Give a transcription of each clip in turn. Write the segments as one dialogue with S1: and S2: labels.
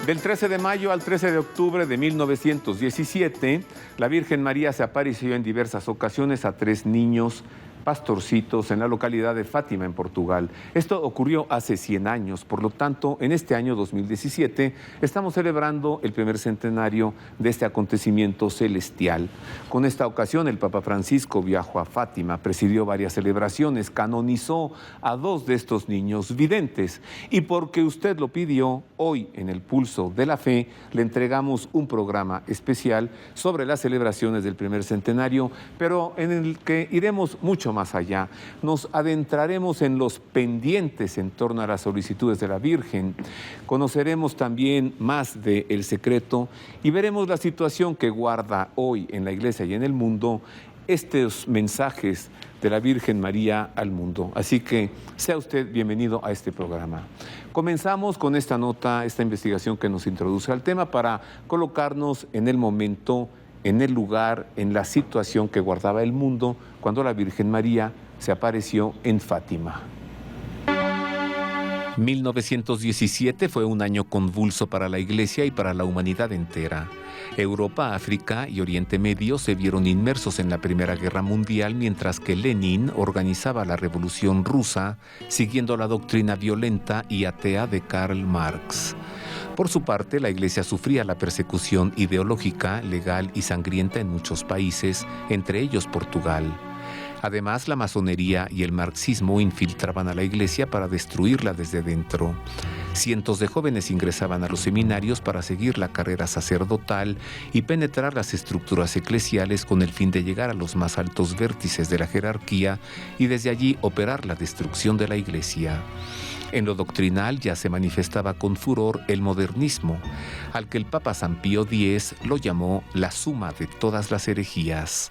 S1: Del 13 de mayo al 13 de octubre de 1917, la Virgen María se apareció en diversas ocasiones a 3 niños pastorcitos en la localidad de Fátima, en Portugal. Esto ocurrió hace 100 años, por lo tanto, en este año 2017 estamos celebrando el primer centenario de este acontecimiento celestial. Con esta ocasión, el Papa Francisco viajó a Fátima, presidió varias celebraciones, canonizó a 2 de estos niños videntes. Y porque usted lo pidió, hoy en El Pulso de la Fe le entregamos un programa especial sobre las celebraciones del primer centenario, pero en el que iremos mucho más allá. Nos adentraremos en los pendientes en torno a las solicitudes de la Virgen, conoceremos también más de El Secreto y veremos la situación que guarda hoy en la Iglesia y en el mundo estos mensajes de la Virgen María al mundo. Así que sea usted bienvenido a este programa. Comenzamos con esta nota, esta investigación que nos introduce al tema para colocarnos en el momento, en el lugar, en la situación que guardaba el mundo cuando la Virgen María se apareció en Fátima. 1917 fue un año convulso para la Iglesia y para la humanidad entera. Europa, África y Oriente Medio se vieron inmersos en la Primera Guerra Mundial, mientras que Lenin organizaba la Revolución Rusa, siguiendo la doctrina violenta y atea de Karl Marx. Por su parte, la Iglesia sufría la persecución ideológica, legal y sangrienta en muchos países, entre ellos Portugal. Además, la masonería y el marxismo infiltraban a la Iglesia para destruirla desde dentro. Cientos de jóvenes ingresaban a los seminarios para seguir la carrera sacerdotal y penetrar las estructuras eclesiales con el fin de llegar a los más altos vértices de la jerarquía y desde allí operar la destrucción de la Iglesia. En lo doctrinal ya se manifestaba con furor el modernismo, al que el Papa San Pío X lo llamó la suma de todas las herejías.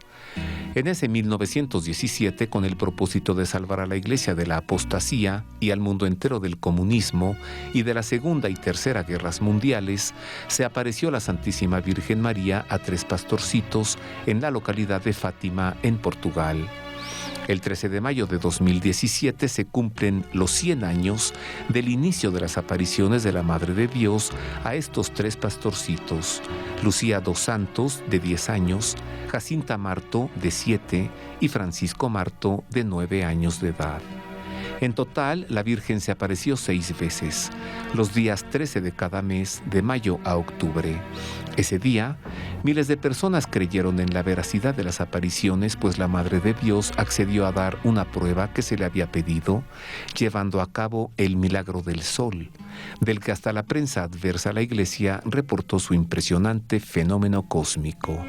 S1: En ese 1917, con el propósito de salvar a la Iglesia de la apostasía y al mundo entero del comunismo y de la Segunda y Tercera Guerras Mundiales, se apareció la Santísima Virgen María a 3 pastorcitos en la localidad de Fátima, en Portugal. El 13 de mayo de 2017 se cumplen los 100 años del inicio de las apariciones de la Madre de Dios a estos 3 pastorcitos: Lucía dos Santos, de 10 años, Jacinta Marto, de 7, y Francisco Marto, de 9 años de edad. En total, la Virgen se apareció 6 veces, los días 13 de cada mes, de mayo a octubre. Ese día, miles de personas creyeron en la veracidad de las apariciones, pues la Madre de Dios accedió a dar una prueba que se le había pedido, llevando a cabo el milagro del sol, del que hasta la prensa adversa a la Iglesia reportó su impresionante fenómeno cósmico.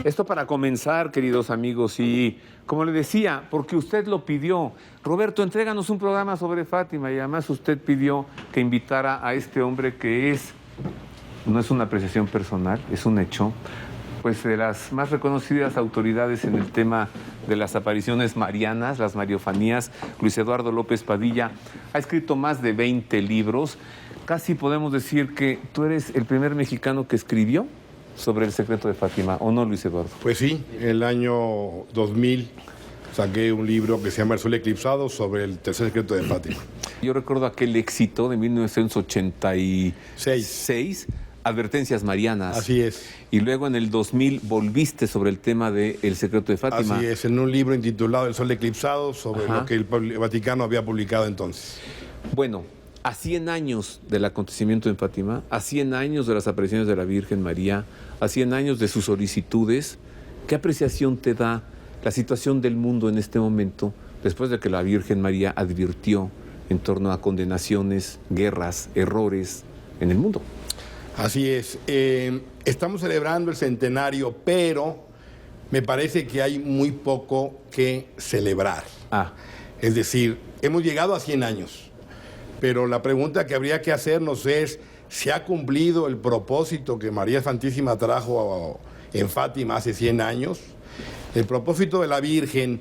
S1: Esto para comenzar, queridos amigos, y como le decía, porque usted lo pidió. Roberto, entréganos un programa sobre Fátima, y además usted pidió que invitara a este hombre que no es una apreciación personal, es un hecho, pues de las más reconocidas autoridades en el tema de las apariciones marianas, las mariofanías. Luis Eduardo López Padilla ha escrito más de 20 libros. Casi podemos decir que tú eres el primer mexicano que escribió sobre el secreto de Fátima, ¿o no, Luis Eduardo?
S2: Pues sí, el año 2000 saqué un libro que se llama El Sol Eclipsado, sobre el tercer secreto de Fátima.
S1: Yo recuerdo aquel éxito de 1986, Advertencias Marianas.
S2: Así es.
S1: Y luego en el 2000 volviste sobre el tema de El Secreto de Fátima.
S2: Así es, en un libro intitulado El Sol Eclipsado, sobre lo que el Vaticano había publicado entonces.
S1: Bueno, a 100 años del acontecimiento en Fátima, a 100 años de las apariciones de la Virgen María, a 100 años de sus solicitudes, ¿qué apreciación te da la situación del mundo en este momento, después de que la Virgen María advirtió en torno a condenaciones, guerras, errores en el mundo?
S2: Así es. Estamos celebrando el centenario, pero me parece que hay muy poco que celebrar. Es decir, hemos llegado a 100 años. Pero la pregunta que habría que hacernos es: ¿se ha cumplido el propósito que María Santísima trajo en Fátima hace 100 años? El propósito de la Virgen,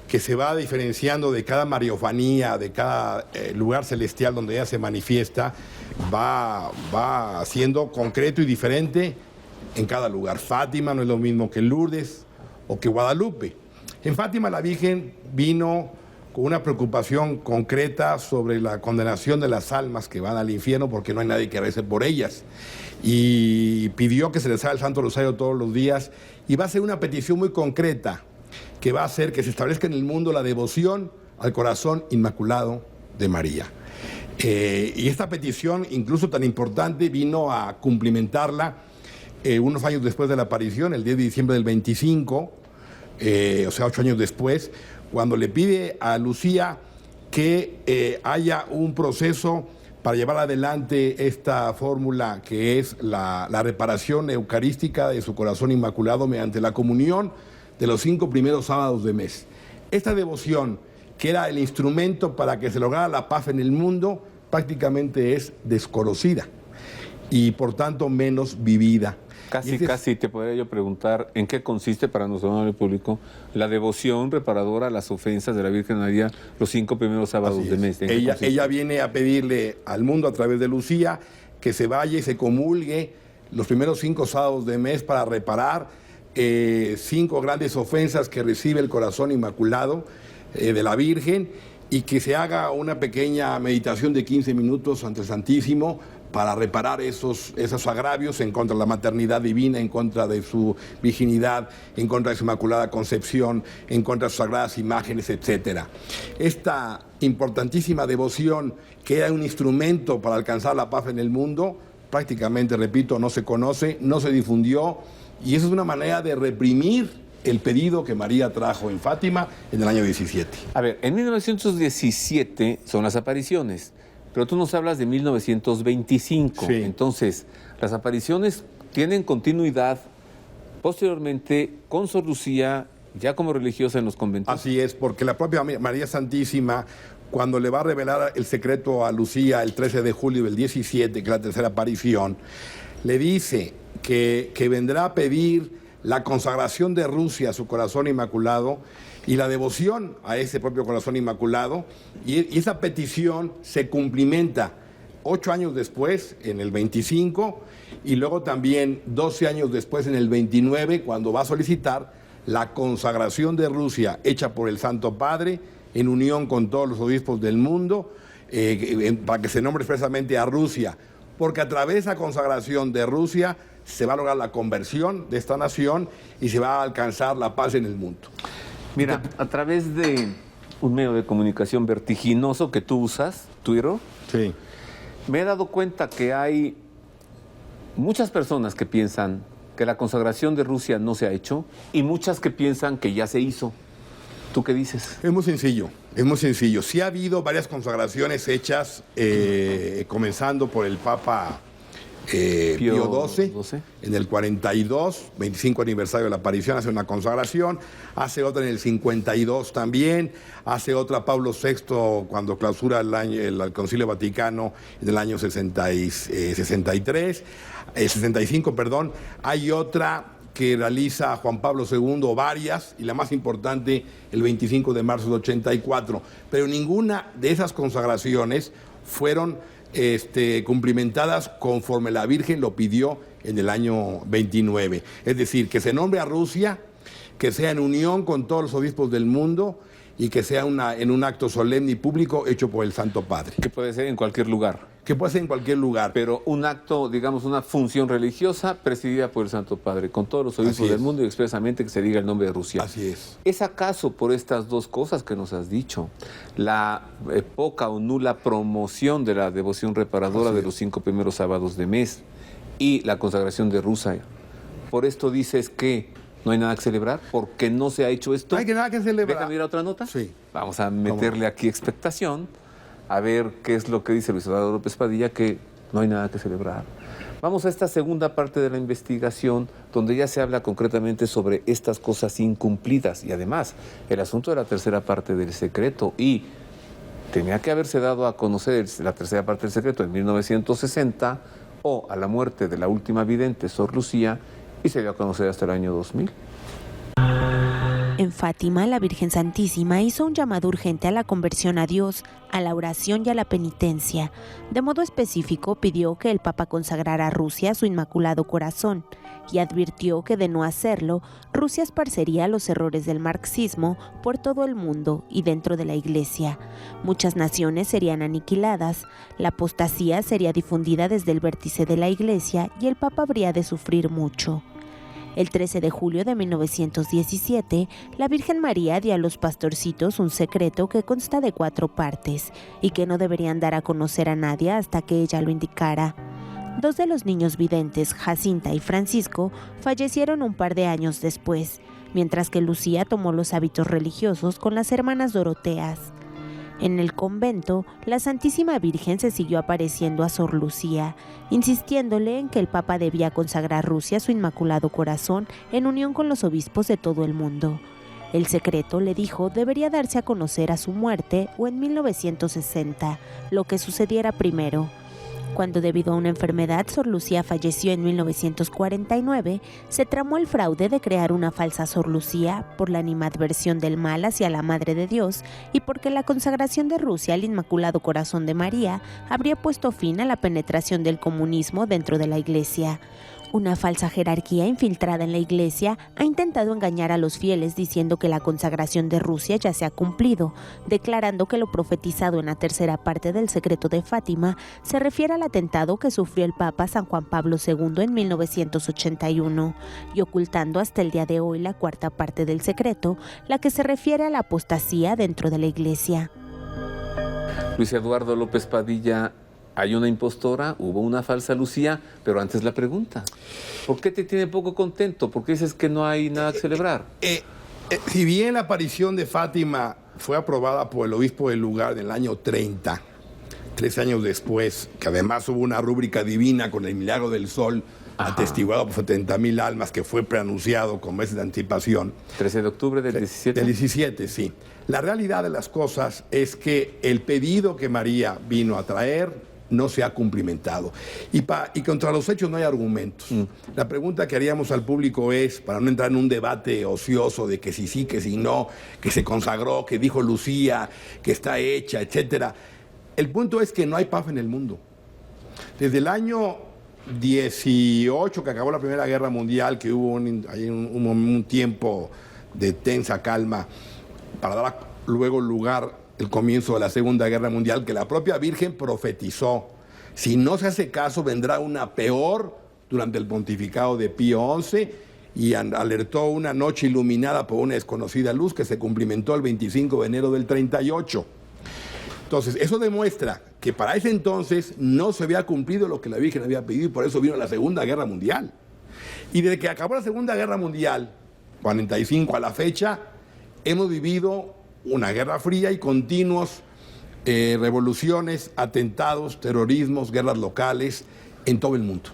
S2: que se va diferenciando de cada mariofanía, de cada lugar celestial donde ella se manifiesta, va siendo concreto y diferente en cada lugar. Fátima no es lo mismo que Lourdes o que Guadalupe. En Fátima la Virgen vino con una preocupación concreta sobre la condenación de las almas que van al infierno porque no hay nadie que rece por ellas. Y pidió que se les haga el Santo Rosario todos los días y va a ser una petición muy concreta que va a hacer que se establezca en el mundo la devoción al corazón inmaculado de María. Y esta petición, incluso tan importante, vino a cumplimentarla unos años después de la aparición, el 10 de diciembre del 25, o sea, 8 años después, cuando le pide a Lucía que haya un proceso para llevar adelante esta fórmula que es la reparación eucarística de su corazón inmaculado mediante la comunión de los 5 primeros sábados de mes. Esta devoción, que era el instrumento para que se lograra la paz en el mundo, prácticamente es desconocida y por tanto menos vivida.
S1: Casi te podría yo preguntar en qué consiste para nuestro amable público la devoción reparadora a las ofensas de la Virgen María los 5 primeros sábados de mes.
S2: Ella viene a pedirle al mundo a través de Lucía que se vaya y se comulgue los primeros 5 sábados de mes para reparar 5 grandes ofensas que recibe el corazón inmaculado de la Virgen y que se haga una pequeña meditación de 15 minutos ante el Santísimo para reparar esos agravios en contra de la maternidad divina, en contra de su virginidad, en contra de su inmaculada concepción, en contra de sus sagradas imágenes, etc. Esta importantísima devoción, que era un instrumento para alcanzar la paz en el mundo, prácticamente, repito, no se conoce, no se difundió, y eso es una manera de reprimir el pedido que María trajo en Fátima en el año 17.
S1: A ver, en 1917 son las apariciones, pero tú nos hablas de 1925. Sí. Entonces, las apariciones tienen continuidad posteriormente con Sor Lucía, ya como religiosa en los conventos.
S2: Así es, porque la propia María Santísima, cuando le va a revelar el secreto a Lucía el 13 de julio del 17, que es la tercera aparición, le dice que vendrá a pedir la consagración de Rusia a su corazón inmaculado y la devoción a ese propio corazón inmaculado, y esa petición se cumplimenta 8 años después, en el 25, y luego también 12 años después, en el 29, cuando va a solicitar la consagración de Rusia hecha por el Santo Padre en unión con todos los obispos del mundo, para que se nombre expresamente a Rusia, porque a través de esa consagración de Rusia se va a lograr la conversión de esta nación y se va a alcanzar la paz en el mundo.
S1: Mira, a través de un medio de comunicación vertiginoso que tú usas, Twitter,
S2: sí,
S1: me he dado cuenta que hay muchas personas que piensan que la consagración de Rusia no se ha hecho y muchas que piensan que ya se hizo. ¿Tú qué dices?
S2: Es muy sencillo, es muy sencillo. Sí ha habido varias consagraciones hechas, comenzando por el Papa Pío XII, en el 42, 25 aniversario de la aparición, hace una consagración, hace otra en el 52 también, hace otra Pablo VI cuando clausura el Concilio Vaticano en el año 65, perdón, hay otra que realiza Juan Pablo II, varias, y la más importante el 25 de marzo del 84, pero ninguna de esas consagraciones fueron cumplimentadas conforme la Virgen lo pidió en el año 29. Es decir, que se nombre a Rusia, que sea en unión con todos los obispos del mundo y que sea en un acto solemne y público hecho por el Santo Padre.
S1: Que puede ser en cualquier lugar.
S2: Que puede ser en cualquier lugar.
S1: Pero un acto, digamos, una función religiosa presidida por el Santo Padre, con todos los obispos del mundo y expresamente que se diga el nombre de Rusia.
S2: Así es.
S1: ¿Es acaso por estas dos cosas que nos has dicho, la poca o nula promoción de la devoción reparadora de los 5 primeros sábados de mes y la consagración de Rusia? ¿Por esto dices que no hay nada que celebrar? ¿Porque no se ha hecho esto?
S2: No hay nada que celebrar.
S1: ¿Déjame ir a otra nota?
S2: Sí.
S1: Vamos a meterle aquí expectación, a ver qué es lo que dice Luis Eduardo López Padilla, que no hay nada que celebrar. Vamos a esta segunda parte de la investigación, donde ya se habla concretamente sobre estas cosas incumplidas y además el asunto de la tercera parte del secreto. Y tenía que haberse dado a conocer la tercera parte del secreto en 1960 o a la muerte de la última vidente, Sor Lucía, y se dio a conocer hasta el año 2000.
S3: En Fátima, la Virgen Santísima hizo un llamado urgente a la conversión a Dios, a la oración y a la penitencia. De modo específico, pidió que el Papa consagrara a Rusia a su Inmaculado Corazón y advirtió que de no hacerlo, Rusia esparcería los errores del marxismo por todo el mundo y dentro de la Iglesia. Muchas naciones serían aniquiladas, la apostasía sería difundida desde el vértice de la Iglesia y el Papa habría de sufrir mucho. El 13 de julio de 1917, la Virgen María dio a los pastorcitos un secreto que consta de 4 partes y que no deberían dar a conocer a nadie hasta que ella lo indicara. 2 de los niños videntes, Jacinta y Francisco, fallecieron un par de años después, mientras que Lucía tomó los hábitos religiosos con las hermanas Doroteas. En el convento, la Santísima Virgen se siguió apareciendo a Sor Lucía, insistiéndole en que el Papa debía consagrar Rusia a su Inmaculado Corazón en unión con los obispos de todo el mundo. El secreto, le dijo, debería darse a conocer a su muerte o en 1960, lo que sucediera primero. Cuando debido a una enfermedad Sor Lucía falleció en 1949, se tramó el fraude de crear una falsa Sor Lucía por la animadversión del mal hacia la Madre de Dios y porque la consagración de Rusia al Inmaculado Corazón de María habría puesto fin a la penetración del comunismo dentro de la Iglesia. Una falsa jerarquía infiltrada en la Iglesia ha intentado engañar a los fieles diciendo que la consagración de Rusia ya se ha cumplido, declarando que lo profetizado en la tercera parte del secreto de Fátima se refiere al atentado que sufrió el Papa San Juan Pablo II en 1981, y ocultando hasta el día de hoy la cuarta parte del secreto, la que se refiere a la apostasía dentro de la Iglesia.
S1: Luis Eduardo López Padilla, hay una impostora, hubo una falsa Lucía, pero antes la pregunta. ¿Por qué te tiene poco contento? ¿Por qué dices que no hay nada que celebrar?
S2: Si bien la aparición de Fátima fue aprobada por el obispo del lugar en el año 30, 3 años después, que además hubo una rúbrica divina con el milagro del sol, atestiguado por 70,000 almas, que fue preanunciado con meses de anticipación.
S1: 13 de octubre del 17.
S2: Del 17, sí. La realidad de las cosas es que el pedido que María vino a traer no se ha cumplimentado. Y contra los hechos no hay argumentos. La pregunta que haríamos al público es, para no entrar en un debate ocioso de que si sí, que si no, que se consagró, que dijo Lucía, que está hecha, etcétera. El punto es que no hay paz en el mundo. Desde el año 18, que acabó la Primera Guerra Mundial, que hubo un tiempo de tensa calma, para dar luego lugar el comienzo de la Segunda Guerra Mundial, que la propia Virgen profetizó. Si no se hace caso, vendrá una peor durante el pontificado de Pío XI, y alertó una noche iluminada por una desconocida luz que se cumplimentó el 25 de enero del 38. Entonces, eso demuestra que para ese entonces no se había cumplido lo que la Virgen había pedido, y por eso vino la Segunda Guerra Mundial. Y desde que acabó la Segunda Guerra Mundial, 45 a la fecha, hemos vivido una guerra fría y continuos revoluciones, atentados, terrorismos, guerras locales en todo el mundo.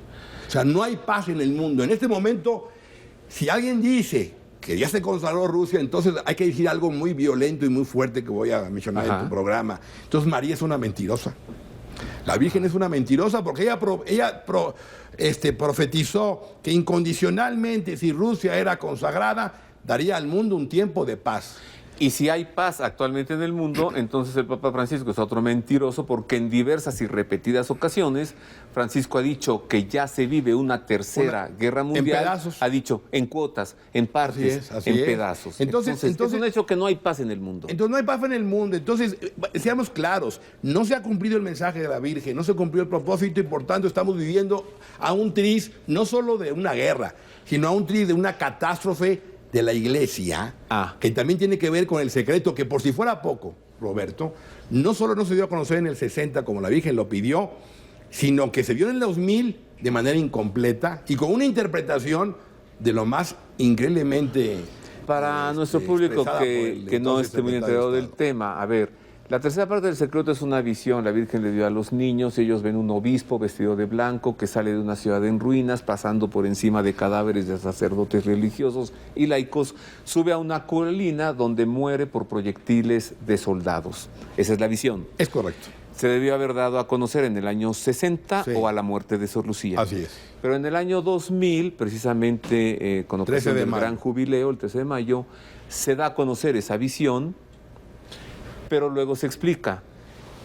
S2: O sea, no hay paz en el mundo. En este momento, si alguien dice que ya se consagró Rusia, entonces hay que decir algo muy violento y muy fuerte que voy a mencionar en tu programa. Entonces María es una mentirosa. La Virgen es una mentirosa porque ella profetizó que incondicionalmente, si Rusia era consagrada, daría al mundo un tiempo de paz.
S1: Y si hay paz actualmente en el mundo, entonces el Papa Francisco es otro mentiroso, porque en diversas y repetidas ocasiones Francisco ha dicho que ya se vive una tercera guerra mundial.
S2: En pedazos.
S1: Ha dicho en cuotas, en partes, en pedazos. Entonces es un hecho que no hay paz en el mundo.
S2: Entonces no hay paz en el mundo. Entonces, seamos claros, no se ha cumplido el mensaje de la Virgen, no se cumplió el propósito, y por tanto estamos viviendo a un triz no solo de una guerra, sino a un triz de una catástrofe de la Iglesia, que también tiene que ver con el secreto, que por si fuera poco, Roberto, no solo no se dio a conocer en el 60 como la Virgen lo pidió, sino que se dio en el 2000 de manera incompleta y con una interpretación de lo más increíblemente...
S1: Para nuestro público que no esté muy enterado del tema, a ver, la tercera parte del secreto es una visión. La Virgen le dio a los niños, ellos ven un obispo vestido de blanco que sale de una ciudad en ruinas, pasando por encima de cadáveres de sacerdotes religiosos y laicos, sube a una colina donde muere por proyectiles de soldados. Esa es la visión.
S2: Es correcto.
S1: se debió haber dado a conocer en el año 60 o a la muerte de Sor Lucía.
S2: Así es.
S1: Pero en el año 2000, precisamente con ocasión del gran jubileo, el 13 de mayo, se da a conocer esa visión, pero luego se explica.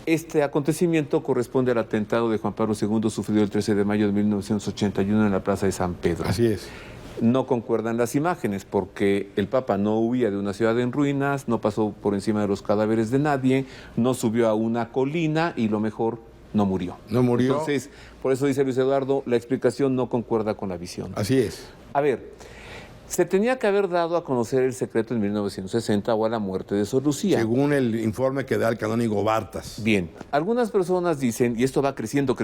S1: Este acontecimiento corresponde al atentado de Juan Pablo II sufrido el 13 de mayo de 1981 en la Plaza de San Pedro.
S2: Así es.
S1: No concuerdan las imágenes porque el Papa no huía de una ciudad en ruinas, no pasó por encima de los cadáveres de nadie, no subió a una colina y lo mejor, no murió.
S2: No murió.
S1: Entonces, por eso dice Luis Eduardo, la explicación no concuerda con la visión.
S2: Así es.
S1: A ver, se tenía que haber dado a conocer el secreto en 1960 o a la muerte de Sor Lucía.
S2: Según el informe que da el canónigo Bartas.
S1: Bien, algunas personas dicen, y esto va creciendo,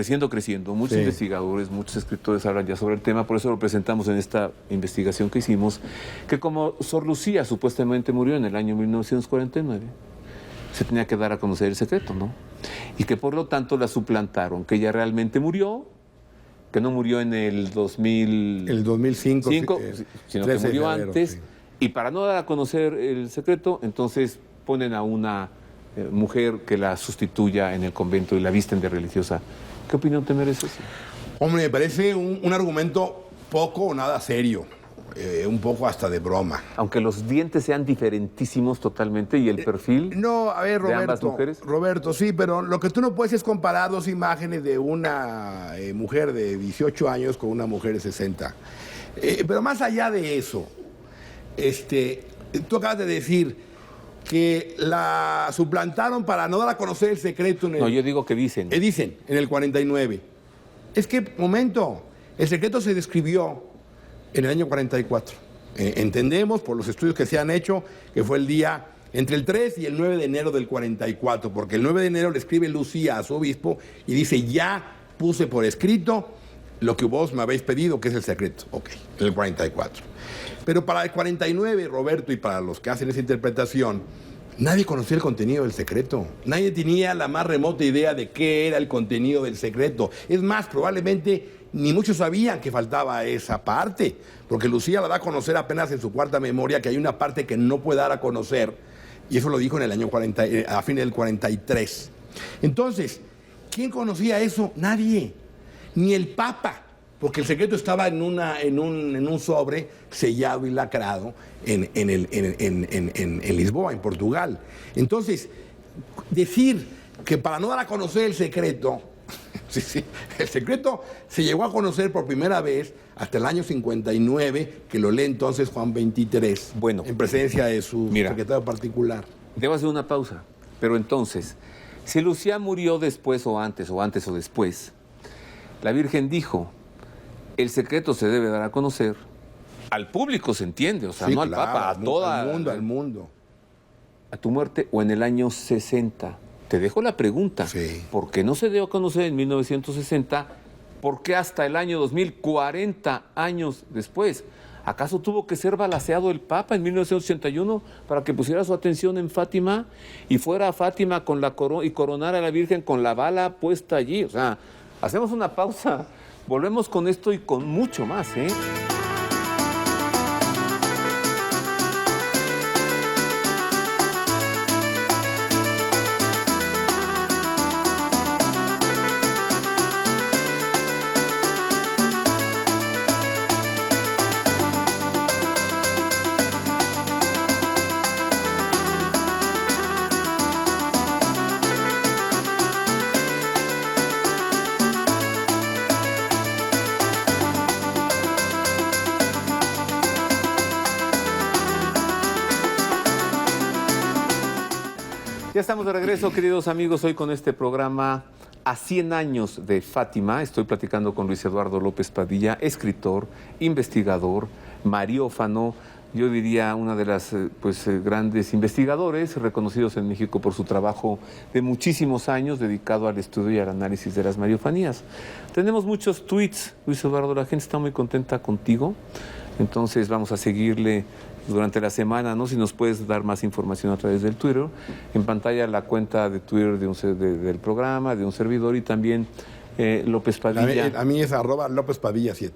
S1: muchos investigadores, muchos escritores hablan ya sobre el tema, por eso lo presentamos en esta investigación que hicimos, que como Sor Lucía supuestamente murió en el año 1949, se tenía que dar a conocer el secreto, ¿no? Y que por lo tanto la suplantaron, que ella realmente murió, que no murió en el
S2: 2005,
S1: sino que murió antes, y para no dar a conocer el secreto, entonces ponen a una mujer que la sustituya en el convento y la visten de religiosa. ¿Qué opinión te merece eso?
S2: Hombre, me parece un argumento poco o nada serio, un poco hasta de broma.
S1: Aunque los dientes sean diferentísimos totalmente y el perfil
S2: no, a ver, Roberto,
S1: de ambas mujeres.
S2: Roberto, sí, pero lo que tú no puedes es comparar dos imágenes de una mujer de 18 años con una mujer de 60. Pero más allá de eso, tú acabas de decir que la suplantaron para no dar a conocer el secreto en el...
S1: No, yo digo que dicen.
S2: Dicen, en el 49. Es que, momento, el secreto se describió en el año 44. Entendemos, por los estudios que se han hecho, que fue el día entre el 3 y el 9 de enero del 44, porque el 9 de enero le escribe Lucía a su obispo y dice, ya puse por escrito lo que vos me habéis pedido, que es el secreto. Ok, en el 44. Pero para el 49, Roberto, y para los que hacen esa interpretación, nadie conocía el contenido del secreto. Nadie tenía la más remota idea de qué era el contenido del secreto. Es más, probablemente ni muchos sabían que faltaba esa parte, porque Lucía la da a conocer apenas en su cuarta memoria, que hay una parte que no puede dar a conocer, y eso lo dijo en el año 40, a fin del 43. Entonces, ¿quién conocía eso? Nadie, ni el Papa, porque el secreto estaba en un sobre sellado y lacrado en Lisboa, en Portugal. Entonces, decir que para no dar a conocer el secreto, sí, el secreto se llegó a conocer por primera vez hasta el año 59, que lo lee entonces Juan XXIII, en presencia de su secretario particular.
S1: Debo hacer una pausa, pero entonces, si Lucía murió después o antes o después, la Virgen dijo, el secreto se debe dar a conocer al público, se entiende, o sea, no al Papa, a toda...
S2: Al mundo.
S1: A tu muerte o en el año 60. Te dejo la pregunta.
S2: Sí.
S1: ¿Por qué no se dio a conocer en 1960? ¿Por qué hasta el año 2000, 40 años después? ¿Acaso tuvo que ser balaceado el Papa en 1981 para que pusiera su atención en Fátima y fuera a Fátima con la y coronara a la Virgen con la bala puesta allí? O sea, hacemos una pausa, volvemos con esto y con mucho más, ¿eh? Ya estamos de regreso, queridos amigos, hoy con este programa a 100 años de Fátima. Estoy platicando con Luis Eduardo López Padilla, escritor, investigador, mariófano, yo diría una de las grandes investigadores reconocidos en México por su trabajo de muchísimos años dedicado al estudio y al análisis de las mariofanías. Tenemos muchos tweets, Luis Eduardo, la gente está muy contenta contigo, entonces vamos a seguirle durante la semana, ¿no? Si nos puedes dar más información a través del Twitter. En pantalla la cuenta de Twitter del programa, de un servidor y también López Padilla.
S2: A mí es @LópezPadilla7.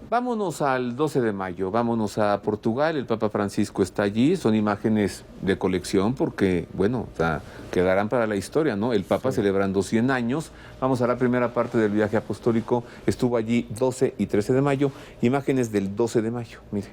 S1: Vámonos al 12 de mayo, vámonos a Portugal, el Papa Francisco está allí, son imágenes de colección porque, bueno, o sea, quedarán para la historia, ¿no? El Papa celebrando 100 años, vamos a la primera parte del viaje apostólico, estuvo allí 12 y 13 de mayo, imágenes del 12 de mayo, mire.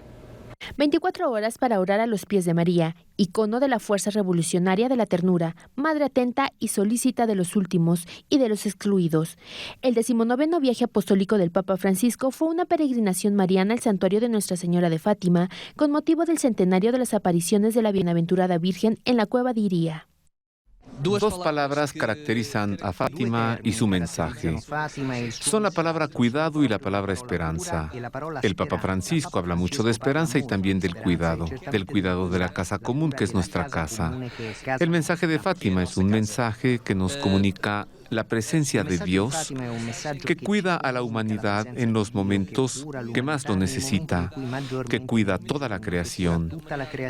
S3: 24 horas para orar a los pies de María, icono de la fuerza revolucionaria de la ternura, madre atenta y solícita de los últimos y de los excluidos. El 19º viaje apostólico del Papa Francisco fue una peregrinación mariana al santuario de Nuestra Señora de Fátima, con motivo del centenario de las apariciones de la Bienaventurada Virgen en la cueva de Iría.
S1: Dos palabras caracterizan a Fátima y su mensaje. Son la palabra cuidado y la palabra esperanza. El Papa Francisco habla mucho de esperanza y también del cuidado de la casa común que es nuestra casa. El mensaje de Fátima es un mensaje que nos comunica la presencia de Dios que cuida a la humanidad en los momentos que más lo necesita, que cuida toda la creación.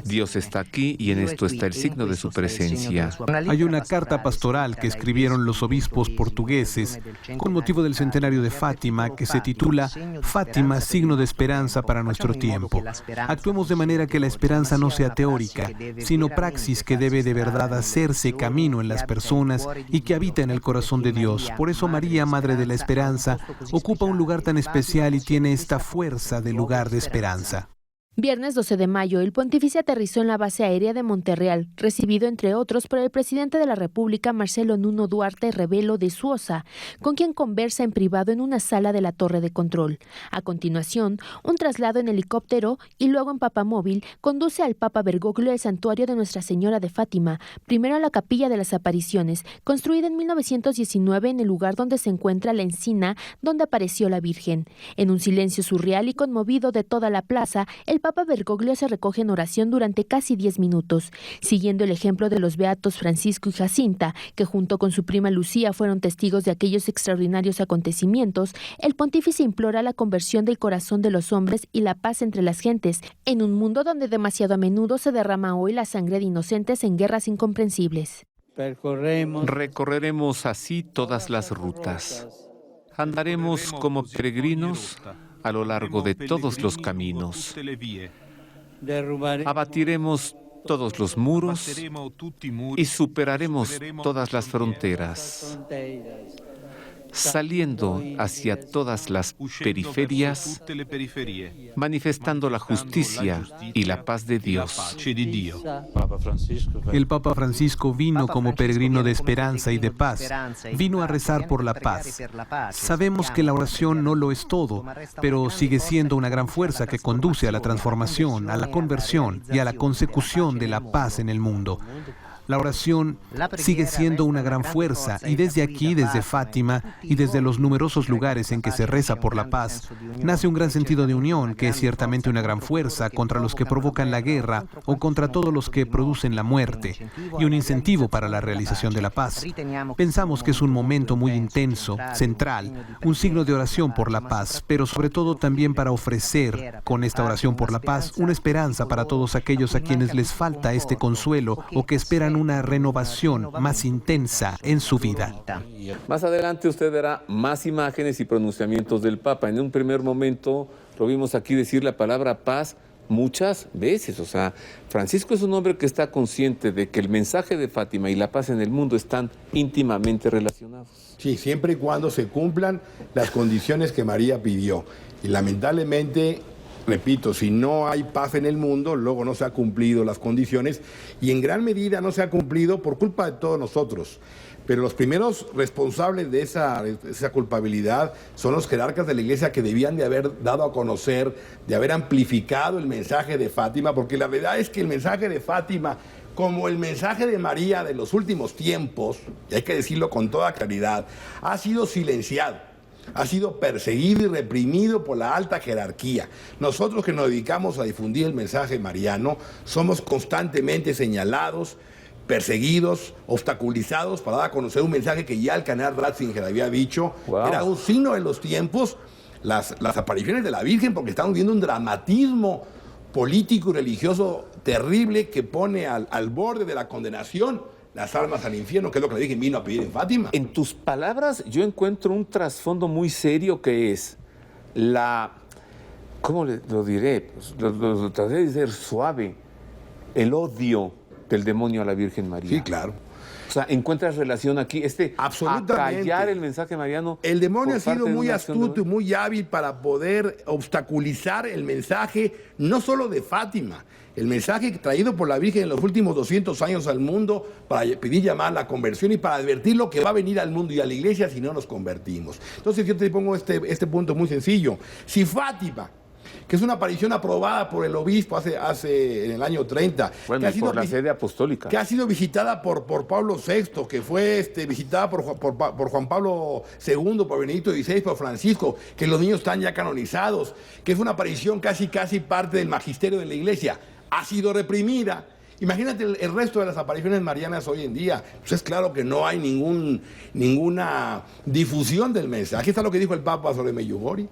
S1: Dios está aquí y en esto está el signo de su presencia.
S4: Hay una carta pastoral que escribieron los obispos portugueses con motivo del centenario de Fátima que se titula Fátima, signo de esperanza para nuestro tiempo. Actuemos de manera que la esperanza no sea teórica, sino praxis que debe de verdad hacerse camino en las personas y que habita en el corazón de Dios. Por eso María, Madre de la Esperanza, ocupa un lugar tan especial y tiene esta fuerza de lugar de esperanza.
S3: Viernes 12 de mayo, el pontífice aterrizó en la base aérea de Monterreal, recibido entre otros por el presidente de la República, Marcelo Nuno Duarte Rebelo de Sousa, con quien conversa en privado en una sala de la torre de control. A continuación, un traslado en helicóptero y luego en papamóvil conduce al Papa Bergoglio al santuario de Nuestra Señora de Fátima, primero a la Capilla de las Apariciones, construida en 1919 en el lugar donde se encuentra la encina donde apareció la Virgen. En un silencio surreal y conmovido de toda la plaza, el Papa Bergoglio se recoge en oración durante casi 10 minutos, siguiendo el ejemplo de los beatos Francisco y Jacinta, que junto con su prima Lucía fueron testigos de aquellos extraordinarios acontecimientos. El pontífice implora la conversión del corazón de los hombres y la paz entre las gentes, en un mundo donde demasiado a menudo se derrama hoy la sangre de inocentes en guerras incomprensibles.
S1: Recorreremos así todas las rutas. Andaremos como peregrinos a lo largo de todos los caminos. Abatiremos todos los muros y superaremos todas las fronteras, saliendo hacia todas las periferias, manifestando la justicia y la paz de Dios.
S4: El Papa Francisco vino como peregrino de esperanza y de paz. Vino a rezar por la paz. Sabemos que la oración no lo es todo, pero sigue siendo una gran fuerza que conduce a la transformación, a la conversión y a la consecución de la paz en el mundo. La oración sigue siendo una gran fuerza y desde aquí, desde Fátima y desde los numerosos lugares en que se reza por la paz, nace un gran sentido de unión que es ciertamente una gran fuerza contra los que provocan la guerra o contra todos los que producen la muerte y un incentivo para la realización de la paz. Pensamos que es un momento muy intenso, central, un signo de oración por la paz, pero sobre todo también para ofrecer con esta oración por la paz una esperanza para todos aquellos a quienes les falta este consuelo o que esperan una renovación más intensa en su vida.
S1: Más adelante usted verá más imágenes y pronunciamientos del Papa. En un primer momento lo vimos aquí decir la palabra paz muchas veces. O sea, Francisco es un hombre que está consciente de que el mensaje de Fátima y la paz en el mundo están íntimamente relacionados.
S2: Sí, siempre y cuando se cumplan las condiciones que María pidió. Y lamentablemente, repito, si no hay paz en el mundo, luego no se han cumplido las condiciones y en gran medida no se ha cumplido por culpa de todos nosotros. Pero los primeros responsables de esa culpabilidad son los jerarcas de la Iglesia que debían de haber dado a conocer, de haber amplificado el mensaje de Fátima, porque la verdad es que el mensaje de Fátima, como el mensaje de María de los últimos tiempos, y hay que decirlo con toda claridad, ha sido silenciado. Ha sido perseguido y reprimido por la alta jerarquía. Nosotros que nos dedicamos a difundir el mensaje mariano, somos constantemente señalados, perseguidos, obstaculizados para dar a conocer un mensaje que ya el cardenal Ratzinger había dicho. Wow. Era un signo de los tiempos, las apariciones de la Virgen, porque estamos viendo un dramatismo político y religioso terrible que pone al borde de la condenación las almas al infierno, que es lo que la Virgen vino a pedir en Fátima.
S1: En tus palabras yo encuentro un trasfondo muy serio que es la ¿Cómo lo diré? Pues, lo trataré de ser suave. El odio del demonio a la Virgen María.
S2: Sí, claro.
S1: O sea, ¿encuentras relación aquí? Acallar el mensaje mariano.
S2: El demonio ha sido muy astuto y muy hábil para poder obstaculizar el mensaje, no solo de Fátima, el mensaje traído por la Virgen en los últimos 200 años al mundo para pedir llamar a la conversión y para advertir lo que va a venir al mundo y a la iglesia si no nos convertimos. Entonces yo te pongo este punto muy sencillo. Si Fátima, que es una aparición aprobada por el obispo en el año 30.
S1: Bueno,
S2: que ha sido
S1: por la sede apostólica.
S2: Que ha sido visitada por Pablo VI, que fue visitada por Juan Pablo II, por Benedicto XVI, por Francisco, que los niños están ya canonizados, que es una aparición casi parte del magisterio de la iglesia. Ha sido reprimida. Imagínate el resto de las apariciones marianas hoy en día. Pues es claro que no hay ninguna difusión del mensaje. Aquí está lo que dijo el Papa sobre Medjugorje,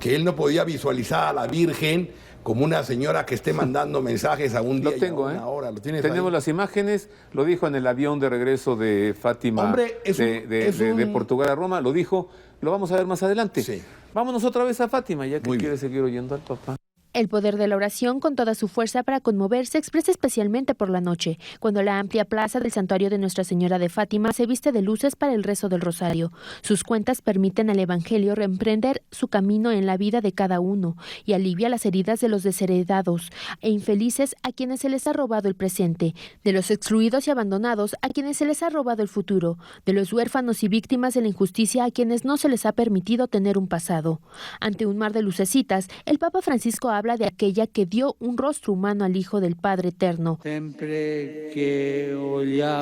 S2: que él no podía visualizar a la Virgen como una señora que esté mandando mensajes a un día y a una hora.
S1: Tenemos ahí las imágenes, lo dijo en el avión de regreso de Fátima.
S2: Hombre,
S1: de Portugal a Roma, lo dijo, lo vamos a ver más adelante.
S2: Sí.
S1: Vámonos otra vez a Fátima, ya que quiere seguir oyendo al Papa.
S3: El poder de la oración con toda su fuerza para conmover se expresa especialmente por la noche, cuando la amplia plaza del santuario de Nuestra Señora de Fátima se viste de luces para el rezo del rosario. Sus cuentas permiten al Evangelio reemprender su camino en la vida de cada uno y alivia las heridas de los desheredados e infelices a quienes se les ha robado el presente, de los excluidos y abandonados a quienes se les ha robado el futuro, de los huérfanos y víctimas de la injusticia a quienes no se les ha permitido tener un pasado. Ante un mar de lucecitas, el Papa Francisco habla de aquella que dio un rostro humano al Hijo del Padre Eterno.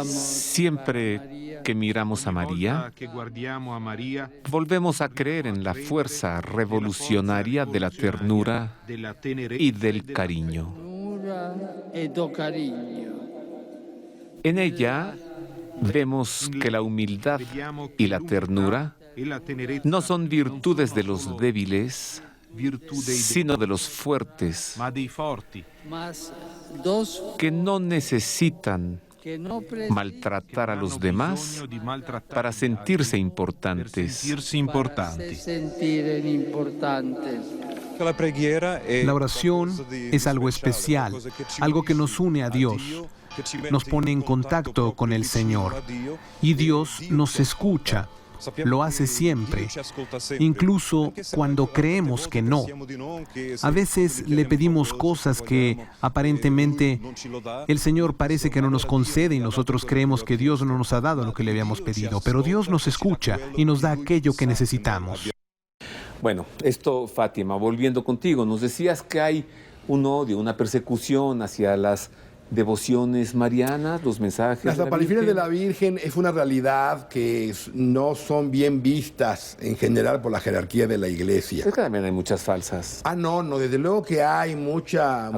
S1: Siempre que miramos a María, volvemos a creer en la fuerza revolucionaria de la ternura y del cariño. En ella vemos que la humildad y la ternura no son virtudes de los débiles, sino de los fuertes, que no necesitan maltratar a los demás para sentirse importantes.
S4: La oración es algo especial, algo que nos une a Dios, nos pone en contacto con el Señor, y Dios nos escucha. Lo hace siempre, incluso cuando creemos que no. A veces le pedimos cosas que aparentemente el Señor parece que no nos concede y nosotros creemos que Dios no nos ha dado lo que le habíamos pedido, pero Dios nos escucha y nos da aquello que necesitamos.
S1: Bueno, esto, Fátima, volviendo contigo, nos decías que hay un odio, una persecución hacia las devociones marianas, los mensajes.
S2: Las apariciones de la Virgen es una realidad que no son bien vistas en general por la jerarquía de la Iglesia.
S1: Es que también hay muchas falsas.
S2: No, desde luego que hay mucha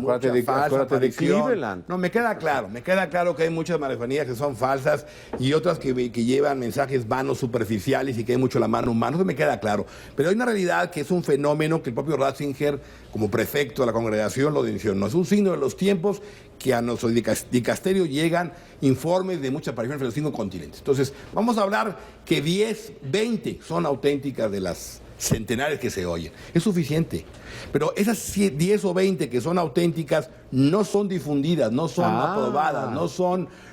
S2: falsa aparición. No, me queda claro que hay muchas marianías que son falsas y otras que llevan mensajes vanos, superficiales y que hay mucho la mano humana. Eso me queda claro. Pero hay una realidad que es un fenómeno que el propio Ratzinger, como prefecto de la congregación, lo mencionó. Es un signo de los tiempos que a nuestro dicasterio llegan informes de muchas apariciones en los 5 continentes. Entonces, vamos a hablar que 10, 20 son auténticas de las centenares que se oyen. Es suficiente. Pero esas 10 o 20 que son auténticas no son difundidas, no son aprobadas,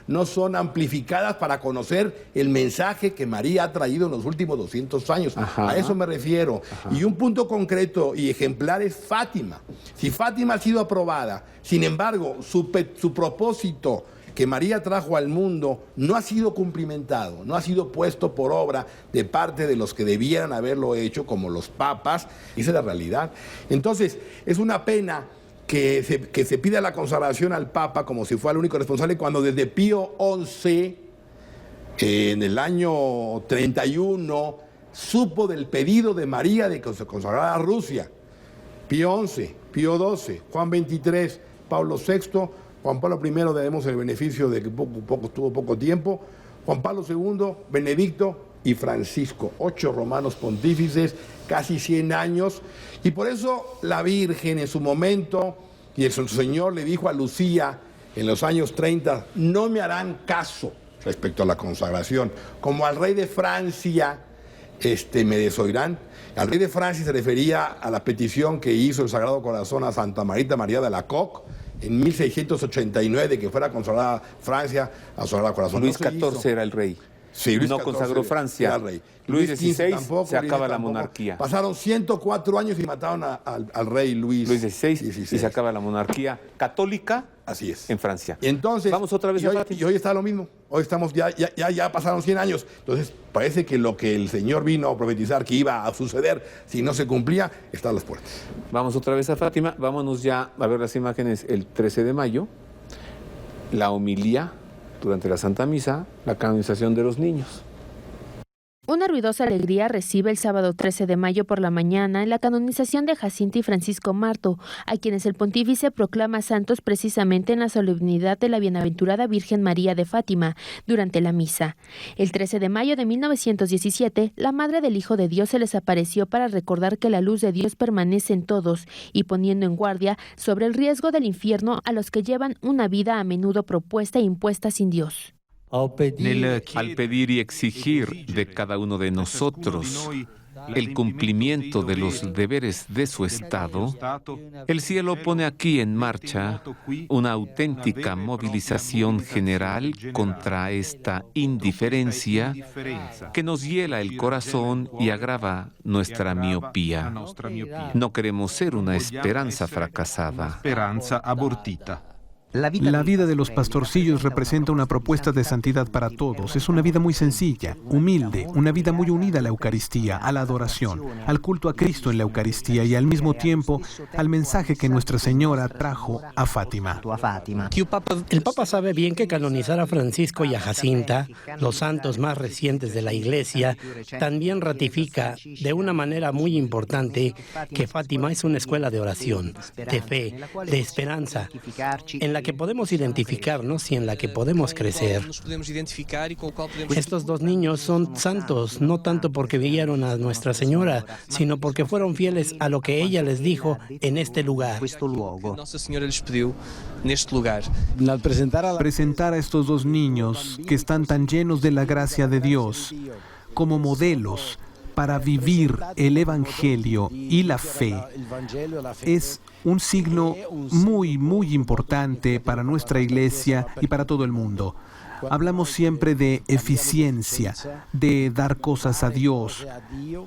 S2: no son amplificadas para conocer el mensaje que María ha traído en los últimos 200 años. A eso me refiero. Y un punto concreto y ejemplar es Fátima. Si Fátima ha sido aprobada, sin embargo, su propósito que María trajo al mundo no ha sido cumplimentado, no ha sido puesto por obra de parte de los que debieran haberlo hecho, como los papas. Esa es la realidad. Entonces, es una pena que se pida la consagración al Papa como si fuera el único responsable, cuando desde Pío XI, en el año 31, supo del pedido de María de que se consagrara a Rusia. Pío XI, Pío XII, Juan XXIII, Pablo VI, Juan Pablo I, debemos el beneficio de que tuvo poco tiempo, Juan Pablo II, Benedicto y Francisco, 8 romanos pontífices, casi 100 años, y por eso la Virgen en su momento, y el Señor le dijo a Lucía en los años 30, no me harán caso respecto a la consagración, como al rey de Francia, me desoirán. Al rey de Francia se refería a la petición que hizo el Sagrado Corazón a Santa Marita María de Alacoque en 1689 de que fuera consagrada Francia a su Sagrado Corazón.
S1: Luis XIV era el rey.
S2: Sí, Luis
S1: no
S2: XIV
S1: consagró Francia.
S2: era el rey.
S1: Luis XVI
S2: tampoco,
S1: se acaba la
S2: tampoco.
S1: monarquía.
S2: Pasaron 104 años y mataron al rey Luis
S1: XVI y se acaba la monarquía católica.
S2: Así es.
S1: En Francia.
S2: Y entonces,
S1: vamos otra vez
S2: y hoy está lo mismo. Hoy estamos ya pasaron 100 años. Entonces, parece que lo que el Señor vino a profetizar que iba a suceder si no se cumplía, está a las puertas.
S1: Vamos otra vez a Fátima. Vámonos ya a ver las imágenes el 13 de mayo. La homilía durante la Santa Misa, la canonización de los niños.
S3: Una ruidosa alegría recibe el sábado 13 de mayo por la mañana en la canonización de Jacinta y Francisco Marto, a quienes el pontífice proclama santos precisamente en la solemnidad de la Bienaventurada Virgen María de Fátima, durante la misa. El 13 de mayo de 1917, la Madre del Hijo de Dios se les apareció para recordar que la luz de Dios permanece en todos y poniendo en guardia sobre el riesgo del infierno a los que llevan una vida a menudo propuesta e impuesta sin Dios.
S1: Al pedir y exigir de cada uno de nosotros el cumplimiento de los deberes de su Estado, el cielo pone aquí en marcha una auténtica movilización general contra esta indiferencia que nos hiela el corazón y agrava nuestra miopía. No queremos ser una esperanza fracasada.
S4: La vida de los pastorcillos representa una propuesta de santidad para todos. Es una vida muy sencilla, humilde, una vida muy unida a la Eucaristía, a la adoración, al culto a Cristo en la Eucaristía y al mismo tiempo al mensaje que Nuestra Señora trajo a Fátima.
S5: El Papa sabe bien que canonizar a Francisco y a Jacinta, los santos más recientes de la Iglesia, también ratifica de una manera muy importante que Fátima es una escuela de oración, de fe, de esperanza, en la que podemos identificarnos y en la que podemos crecer. Estos dos niños son santos, no tanto porque vieron a Nuestra Señora, sino porque fueron fieles a lo que ella les dijo en este lugar.
S4: Presentar a estos dos niños que están tan llenos de la gracia de Dios como modelos para vivir el Evangelio y la fe es un signo muy, muy importante para nuestra Iglesia y para todo el mundo. Hablamos siempre de eficiencia, de dar cosas a Dios,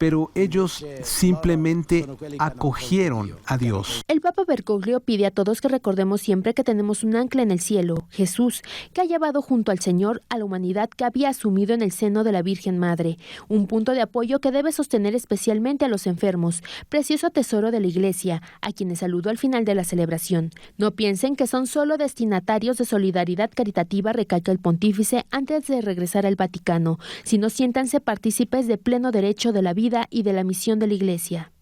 S4: pero ellos simplemente acogieron a Dios.
S3: El Papa Bergoglio pide a todos que recordemos siempre que tenemos un ancla en el cielo, Jesús, que ha llevado junto al Señor a la humanidad que había asumido en el seno de la Virgen Madre, un punto de apoyo que debe sostener especialmente a los enfermos, precioso tesoro de la Iglesia, a quienes saludó al final de la celebración. No piensen que son solo destinatarios de solidaridad caritativa, recalca el pontífice antes de regresar al Vaticano, sino siéntanse partícipes de pleno derecho de la vida y de la misión de la Iglesia.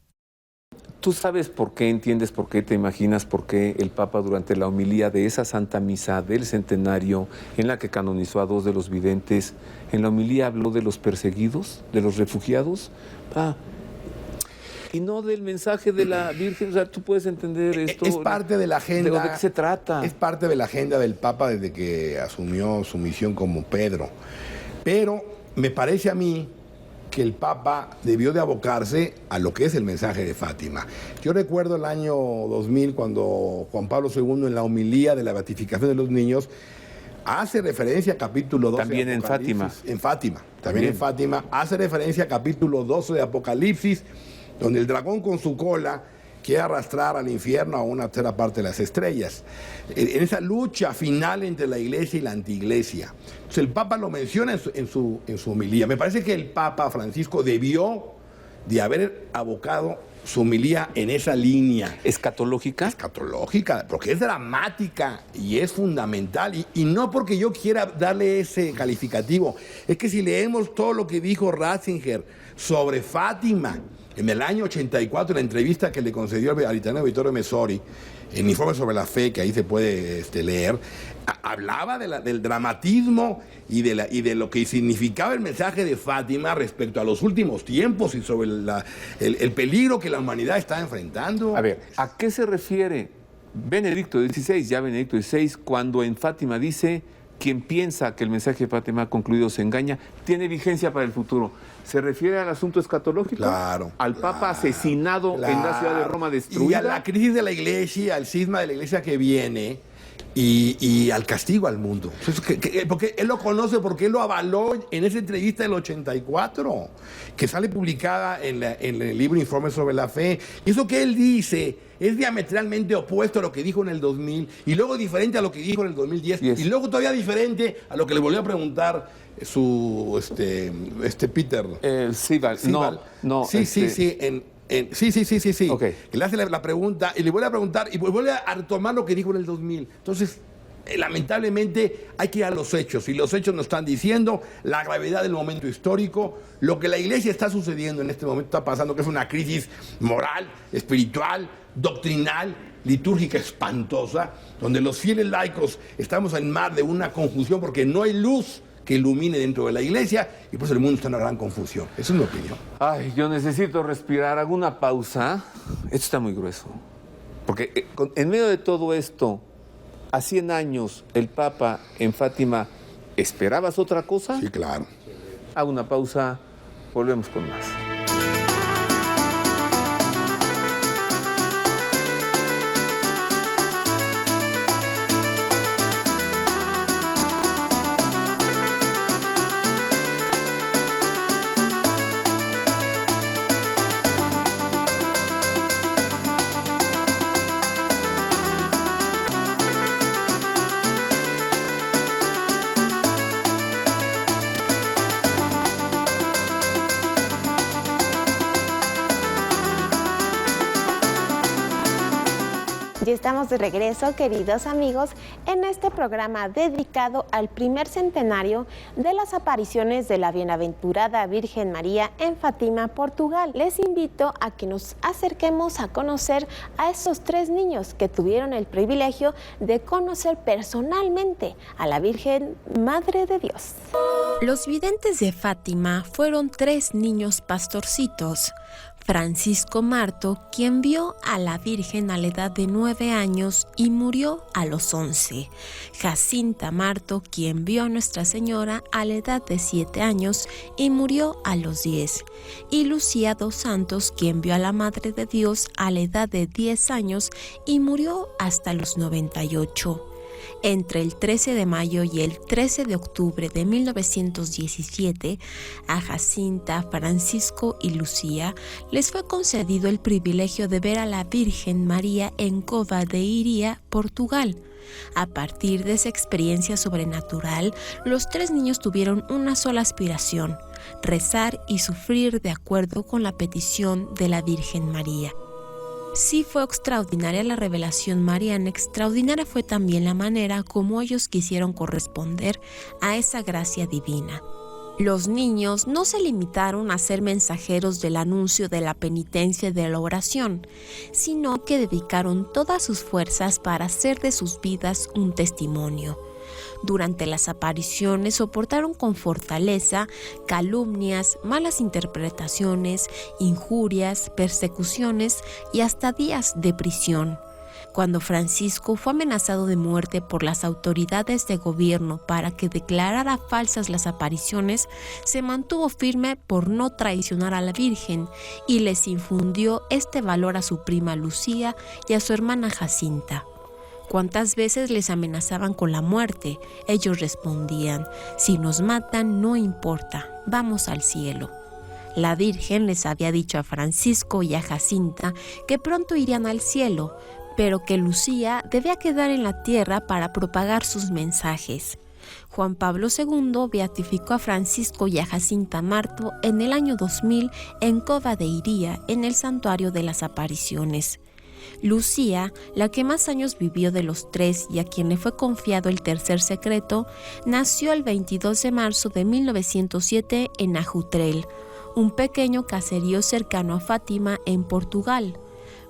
S1: ¿Tú sabes por qué, entiendes por qué, te imaginas por qué el Papa durante la homilía de esa Santa Misa del Centenario, en la que canonizó a dos de los videntes, en la homilía habló de los perseguidos, de los refugiados? Y no del mensaje de la Virgen. O sea, tú puedes entender esto.
S2: Es parte de la agenda.
S1: ¿De qué se trata?
S2: Es parte de la agenda del Papa desde que asumió su misión como Pedro. Pero me parece a mí que el Papa debió de abocarse a lo que es el mensaje de Fátima. Yo recuerdo el año 2000 cuando Juan Pablo II en la homilía de la beatificación de los niños hace referencia a capítulo 12
S1: también
S2: de Apocalipsis.
S1: en Fátima.
S2: También en Fátima. Hace referencia a capítulo 12 de Apocalipsis, donde el dragón con su cola quiere arrastrar al infierno a una tercera parte de las estrellas. En esa lucha final entre la iglesia y la antiiglesia. Entonces el Papa lo menciona en su homilía. Me parece que el Papa Francisco debió de haber abocado su homilía en esa línea.
S1: ¿Escatológica?
S2: Escatológica, porque es dramática y es fundamental. Y no porque yo quiera darle ese calificativo. Es que si leemos todo lo que dijo Ratzinger sobre Fátima, en el año 84, la entrevista que le concedió al italiano Vittorio Messori, el informe sobre la fe, que ahí se puede leer, hablaba del dramatismo y de lo que significaba el mensaje de Fátima respecto a los últimos tiempos y sobre el peligro que la humanidad está enfrentando.
S1: A ver, ¿a qué se refiere Benedicto XVI, ya Benedicto XVI, cuando en Fátima dice: quien piensa que el mensaje de Fátima ha concluido se engaña, tiene vigencia para el futuro. ¿Se refiere al asunto escatológico?
S2: Claro.
S1: Al Papa asesinado en la ciudad de Roma destruida.
S2: Y a la crisis de la Iglesia, al cisma de la Iglesia que viene y al castigo al mundo. Porque él lo conoce, porque él lo avaló en esa entrevista del 84, que sale publicada en el libro Informe sobre la Fe. Y eso que él dice es diametralmente opuesto a lo que dijo en el 2000, y luego diferente a lo que dijo en el 2010, y luego todavía diferente a lo que le volvió a preguntar su Peter
S1: Sibal. No.
S2: Sí.
S1: Okay.
S2: Le hace la pregunta y le vuelve a preguntar y vuelve a retomar lo que dijo en el 2000. Entonces, lamentablemente hay que ir a los hechos, y los hechos nos están diciendo la gravedad del momento histórico, lo que la Iglesia está sucediendo en este momento, está pasando, que es una crisis moral, espiritual, doctrinal, litúrgica espantosa, donde los fieles laicos estamos en mar de una confusión porque no hay luz que ilumine dentro de la Iglesia, y por eso el mundo está en una gran confusión. Esa es mi opinión.
S1: Ay, yo necesito respirar. Hago una pausa. Esto está muy grueso. Porque en medio de todo esto, a 100 años, el Papa en Fátima, ¿esperabas otra cosa?
S2: Sí, claro.
S1: Hago una pausa. Volvemos con más.
S6: Y estamos de regreso, queridos amigos, en este programa dedicado al primer centenario de las apariciones de la Bienaventurada Virgen María en Fátima, Portugal. Les invito a que nos acerquemos a conocer a estos 3 niños que tuvieron el privilegio de conocer personalmente a la Virgen Madre de Dios.
S3: Los videntes de Fátima fueron 3 niños pastorcitos. Francisco Marto, quien vio a la Virgen a la edad de 9 años y murió a los 11. Jacinta Marto, quien vio a Nuestra Señora a la edad de 7 años y murió a los 10. Y Lucía dos Santos, quien vio a la Madre de Dios a la edad de 10 años y murió hasta los 98. Entre el 13 de mayo y el 13 de octubre de 1917, a Jacinta, Francisco y Lucía les fue concedido el privilegio de ver a la Virgen María en Cova de Iria, Portugal. A partir de esa experiencia sobrenatural, los 3 niños tuvieron una sola aspiración: rezar y sufrir de acuerdo con la petición de la Virgen María. Sí fue extraordinaria la revelación mariana, extraordinaria fue también la manera como ellos quisieron corresponder a esa gracia divina. Los niños no se limitaron a ser mensajeros del anuncio de la penitencia y de la oración, sino que dedicaron todas sus fuerzas para hacer de sus vidas un testimonio. Durante las apariciones soportaron con fortaleza calumnias, malas interpretaciones, injurias, persecuciones y hasta días de prisión. Cuando Francisco fue amenazado de muerte por las autoridades de gobierno para que declarara falsas las apariciones, se mantuvo firme por no traicionar a la Virgen y les infundió este valor a su prima Lucía y a su hermana Jacinta. ¿Cuántas veces les amenazaban con la muerte? Ellos respondían: si nos matan, no importa, vamos al cielo. La Virgen les había dicho a Francisco y a Jacinta que pronto irían al cielo, pero que Lucía debía quedar en la tierra para propagar sus mensajes. Juan Pablo II beatificó a Francisco y a Jacinta Marto en el año 2000 en Cova de Iria, en el Santuario de las Apariciones. Lucía, la que más años vivió de los 3 y a quien le fue confiado el tercer secreto, nació el 22 de marzo de 1907 en Ajutrel, un pequeño caserío cercano a Fátima, en Portugal.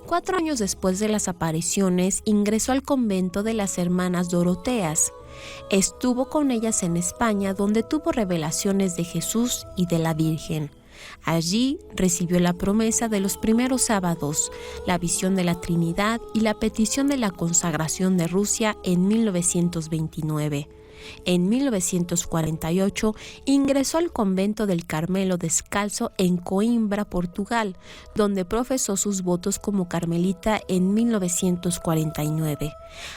S3: 4 años después de las apariciones, ingresó al convento de las Hermanas Doroteas. Estuvo con ellas en España, donde tuvo revelaciones de Jesús y de la Virgen. Allí recibió la promesa de los primeros sábados, la visión de la Trinidad y la petición de la consagración de Rusia en 1929. En 1948 ingresó al convento del Carmelo Descalzo en Coimbra, Portugal, donde profesó sus votos como carmelita en 1949.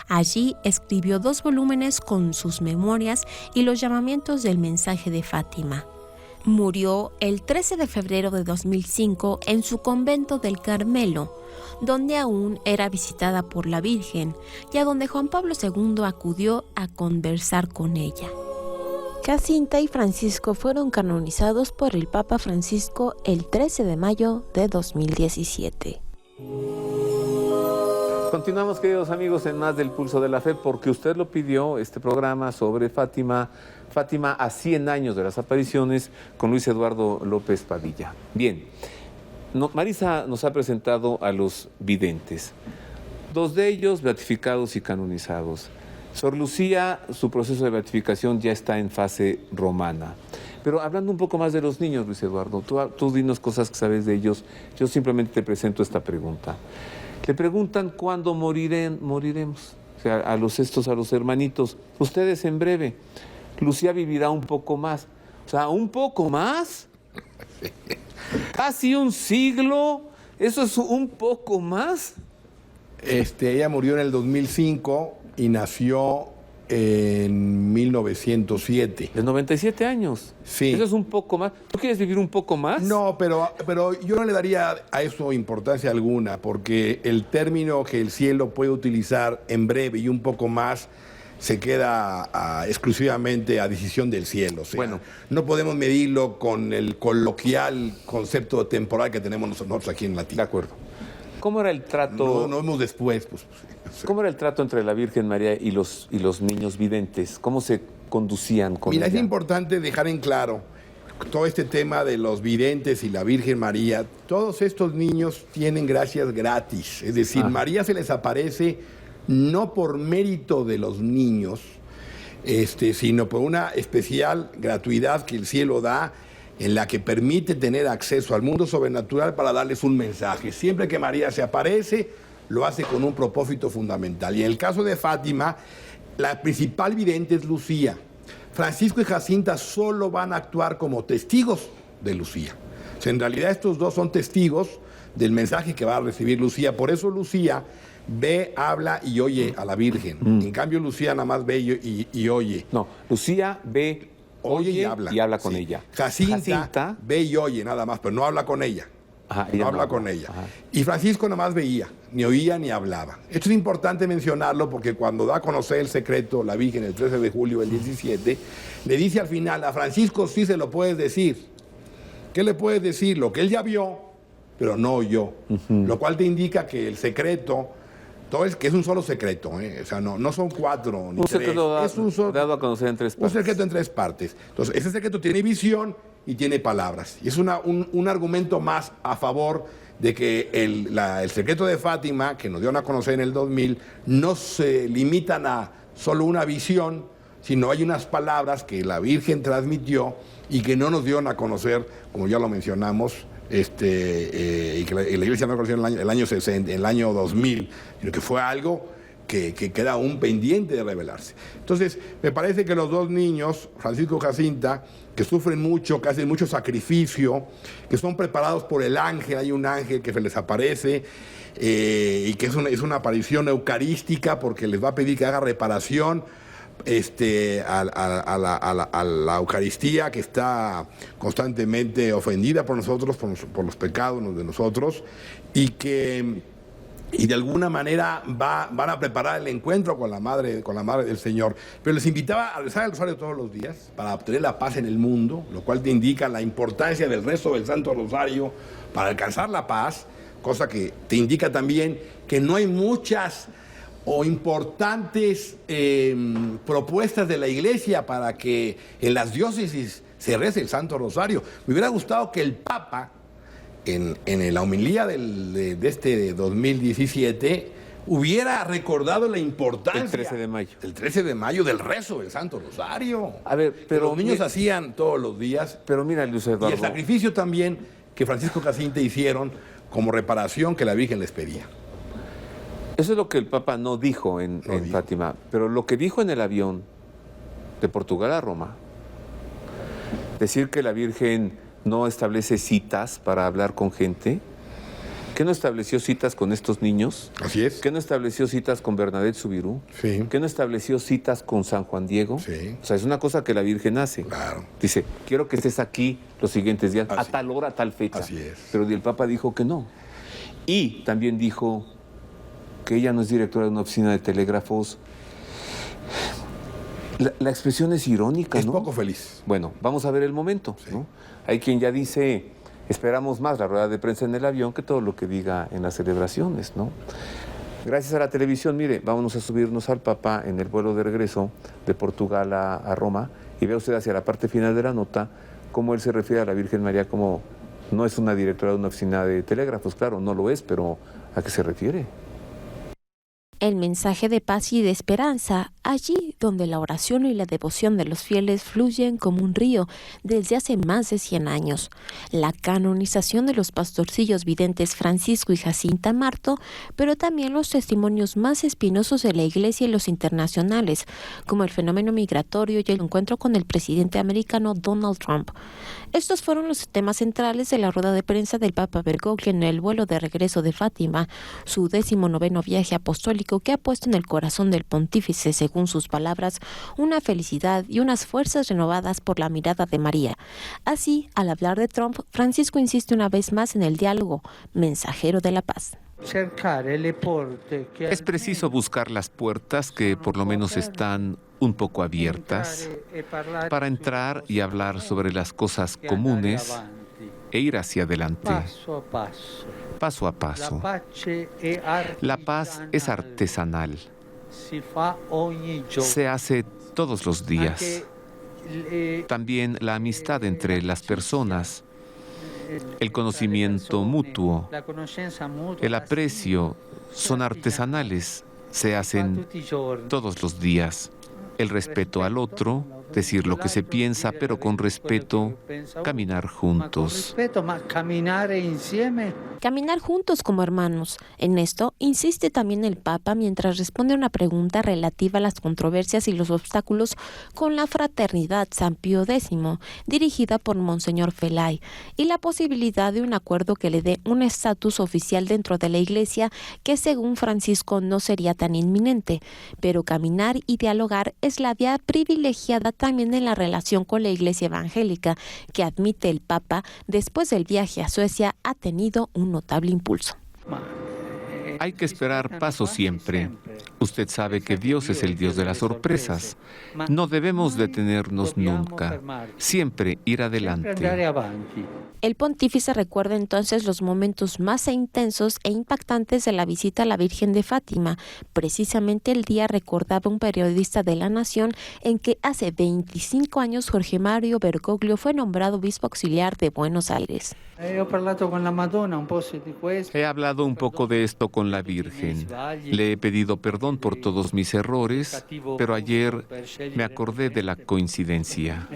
S3: Allí escribió 2 volúmenes con sus memorias y los llamamientos del mensaje de Fátima. Murió el 13 de febrero de 2005 en su convento del Carmelo, donde aún era visitada por la Virgen y a donde Juan Pablo II acudió a conversar con ella.
S6: Jacinta y Francisco fueron canonizados por el Papa Francisco el 13 de mayo de 2017.
S1: Continuamos, queridos amigos, en Más del Pulso de la Fe, porque usted lo pidió, este programa sobre Fátima a 100 años de las apariciones, con Luis Eduardo López Padilla. Bien, Marisa nos ha presentado a los videntes, 2 de ellos beatificados y canonizados. Sor Lucía, su proceso de beatificación ya está en fase romana. Pero hablando un poco más de los niños, Luis Eduardo, tú dinos cosas que sabes de ellos. Yo simplemente te presento esta pregunta. Le preguntan cuándo moriremos, o sea, a los hermanitos. Ustedes en breve. Lucía vivirá un poco más. O sea, ¿un poco más? ¿Casi un siglo? ¿Eso es un poco más?
S2: Ella murió en el 2005 y nació en 1907.
S1: De 97 años.
S2: Sí.
S1: Eso es un poco más. ¿Tú quieres vivir un poco más?
S2: No, pero yo no le daría a eso importancia alguna, porque el término que el cielo puede utilizar en breve y un poco más se queda exclusivamente a decisión del cielo. O sea, bueno, no podemos medirlo con el coloquial concepto temporal que tenemos nosotros aquí en Latín.
S1: De acuerdo. ¿Cómo era el trato?
S2: No vemos después. Pues, sí.
S1: ¿Cómo era el trato entre la Virgen María y los niños videntes? ¿Cómo se conducían con ella?
S2: Mira, es importante dejar en claro todo este tema de los videntes y la Virgen María. Todos estos niños tienen gracias gratis. Es decir, María se les aparece no por mérito de los niños, sino por una especial gratuidad que el cielo da, en la que permite tener acceso al mundo sobrenatural para darles un mensaje. Siempre que María se aparece, lo hace con un propósito fundamental. Y en el caso de Fátima, la principal vidente es Lucía. Francisco y Jacinta solo van a actuar como testigos de Lucía. O sea, en realidad estos 2 son testigos del mensaje que va a recibir Lucía. Por eso Lucía ve, habla y oye a la Virgen. En cambio, Lucía nada más ve y oye.
S1: No, Lucía ve, oye y habla con ella.
S2: Jacinta ve y oye nada más, pero no habla con ella. No habla con ella. Y Francisco nada más veía, ni oía ni hablaba. Esto es importante mencionarlo porque cuando da a conocer el secreto la Virgen el 13 de julio del 17, le dice al final, a Francisco sí se lo puedes decir. ¿Qué le puedes decir? Lo que él ya vio, pero no oyó. Lo cual te indica que el secreto, todo es que es un solo secreto, o sea, no son 4 ni 3.
S1: Secreto es un secreto dado a conocer en 3 partes.
S2: Un secreto en 3 partes. Entonces, ese secreto tiene visión y tiene palabras. Y es un argumento más a favor de que el secreto de Fátima, que nos dieron a conocer en el 2000, no se limitan a solo una visión, sino hay unas palabras que la Virgen transmitió y que no nos dieron a conocer, como ya lo mencionamos, y que la Iglesia no conoció en el año 60, en el año 2000, sino que fue algo que queda aún pendiente de revelarse. Entonces, me parece que los 2 niños, Francisco y Jacinta, que sufren mucho, que hacen mucho sacrificio, que son preparados por el ángel, hay un ángel que se les aparece, y que es una aparición eucarística porque les va a pedir que haga reparación a la Eucaristía, que está constantemente ofendida por nosotros, por los pecados de nosotros, y de alguna manera van a preparar el encuentro con la madre del Señor. Pero les invitaba a rezar el rosario todos los días para obtener la paz en el mundo, lo cual te indica la importancia del rezo del Santo Rosario para alcanzar la paz, cosa que te indica también que no hay muchas o importantes propuestas de la Iglesia para que en las diócesis se rece el Santo Rosario. Me hubiera gustado que el Papa, en la homilía de este 2017, hubiera recordado la importancia.
S1: El 13 de mayo.
S2: El 13 de mayo del rezo del Santo Rosario.
S1: A ver, pero
S2: los niños hacían todos los días.
S1: Pero mira, Luis Eduardo.
S2: Y el sacrificio también que Francisco y Jacinta hicieron como reparación que la Virgen les pedía.
S1: Eso es lo que el Papa no dijo en Fátima, pero lo que dijo en el avión de Portugal a Roma. Decir que la Virgen no establece citas para hablar con gente, que no estableció citas con estos niños.
S2: Así es.
S1: Que no estableció citas con Bernadette Soubirous.
S2: Sí.
S1: Que no estableció citas con San Juan Diego.
S2: Sí.
S1: O sea, es una cosa que la Virgen hace.
S2: Claro.
S1: Dice, quiero que estés aquí los siguientes días,
S2: Así.
S1: a tal hora, a tal fecha.
S2: Así es.
S1: Pero el Papa dijo que no. Y también dijo que ella no es directora de una oficina de telégrafos. La expresión es irónica,
S2: Es
S1: ¿no?
S2: poco feliz.
S1: Bueno, vamos a ver el momento,
S2: Sí.
S1: ¿no? Hay quien ya dice, esperamos más la rueda de prensa en el avión que todo lo que diga en las celebraciones, ¿no? Gracias a la televisión, mire, vámonos a subirnos al Papa en el vuelo de regreso de Portugal a Roma y vea usted hacia la parte final de la nota cómo él se refiere a la Virgen María como no es una directora de una oficina de telégrafos, claro, no lo es, pero ¿a qué se refiere?
S3: El mensaje de paz y de esperanza, allí donde la oración y la devoción de los fieles fluyen como un río desde hace más de 100 años. La canonización de los pastorcillos videntes Francisco y Jacinta Marto, pero también los testimonios más espinosos de la Iglesia y los internacionales, como el fenómeno migratorio y el encuentro con el presidente americano Donald Trump. Estos fueron los temas centrales de la rueda de prensa del Papa Bergoglio en el vuelo de regreso de Fátima, su 19º viaje apostólico que ha puesto en el corazón del pontífice, según sus palabras, una felicidad y unas fuerzas renovadas por la mirada de María. Así, al hablar de Trump, Francisco insiste una vez más en el diálogo, mensajero de la paz.
S1: Es preciso buscar las puertas que por lo menos están un poco abiertas para entrar y hablar sobre las cosas comunes e ir hacia adelante, paso a paso. La paz es artesanal, se hace todos los días. También la amistad entre las personas, el conocimiento mutuo, el aprecio son artesanales, se hacen todos los días. El respeto al otro, decir lo que se piensa, pero con respeto, caminar juntos.
S3: Caminar juntos como hermanos. En esto insiste también el Papa mientras responde a una pregunta relativa a las controversias y los obstáculos con la Fraternidad San Pío X, dirigida por Monseñor Felay, y la posibilidad de un acuerdo que le dé un estatus oficial dentro de la Iglesia que según Francisco no sería tan inminente, pero caminar y dialogar es la vía privilegiada también en la relación con la Iglesia evangélica, que admite el Papa, después del viaje a Suecia, ha tenido un notable impulso.
S1: Hay que esperar paso siempre. Usted sabe que Dios es el Dios de las sorpresas. No debemos detenernos nunca. Siempre ir adelante.
S3: El pontífice recuerda entonces los momentos más intensos e impactantes de la visita a la Virgen de Fátima. Precisamente el día recordaba un periodista de La Nación en que hace 25 años Jorge Mario Bergoglio fue nombrado obispo auxiliar de Buenos Aires.
S1: He hablado un poco de esto con la Virgen. Le he pedido perdón por todos mis errores, pero ayer me acordé de la coincidencia.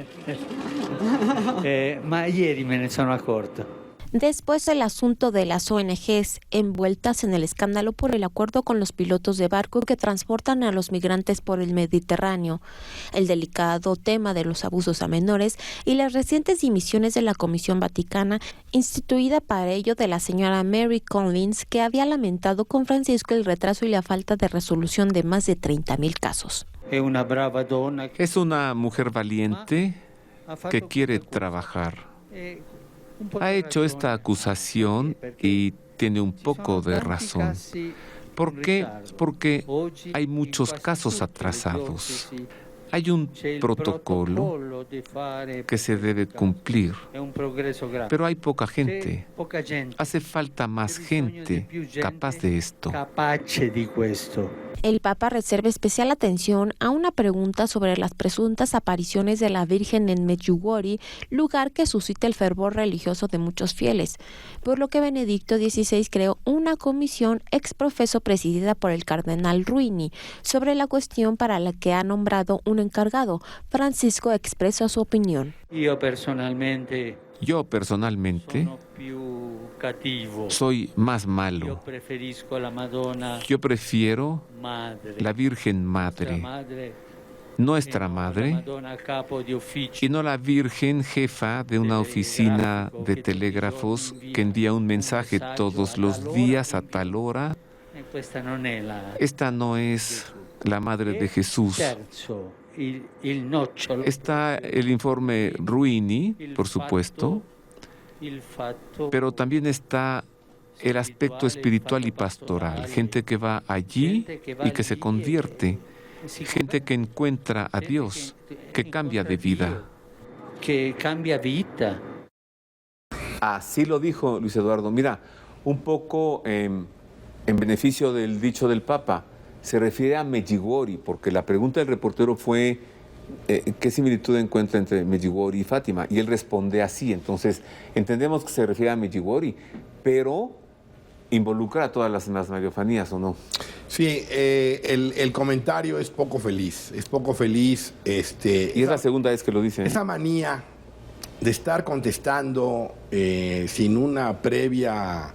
S3: Después del asunto de las ONGs envueltas en el escándalo por el acuerdo con los pilotos de barco que transportan a los migrantes por el Mediterráneo, el delicado tema de los abusos a menores y las recientes dimisiones de la Comisión Vaticana, instituida para ello de la señora Mary Collins, que había lamentado con Francisco el retraso y la falta de resolución de más de 30,000 casos.
S1: Es una mujer valiente que quiere trabajar. Ha hecho esta acusación y tiene un poco de razón. ¿Por qué? Porque hay muchos casos atrasados. Hay un protocolo que se debe cumplir, pero hay poca gente. Hace falta más gente capaz de esto.
S3: El Papa reserva especial atención a una pregunta sobre las presuntas apariciones de la Virgen en Medjugorje, lugar que suscita el fervor religioso de muchos fieles, por lo que Benedicto XVI creó una comisión ex profeso presidida por el cardenal Ruini sobre la cuestión, para la que ha nombrado un encargado. Francisco expresó su opinión.
S1: Yo personalmente soy más malo. Yo prefiero la Virgen Madre, nuestra madre y no la Virgen jefa de una oficina de telégrafos que envía un mensaje todos los días a tal hora. Esta no es la madre de Jesús. Está el informe Ruini, por supuesto, pero también está el aspecto espiritual y pastoral, gente que va allí y que se convierte, gente que encuentra a Dios, que cambia de vida. Así lo dijo Luis Eduardo. Mira, un poco en beneficio del dicho del Papa, se refiere a Medjugorje, porque la pregunta del reportero fue ¿qué similitud encuentra entre Medjugorje y Fátima? Y él responde así. Entonces, entendemos que se refiere a Medjugorje, pero involucra a todas las mariofanías, ¿o no?
S2: Sí, el comentario es poco feliz. Es poco feliz.
S1: Y es la segunda vez que lo dice.
S2: Esa manía de estar contestando sin una previa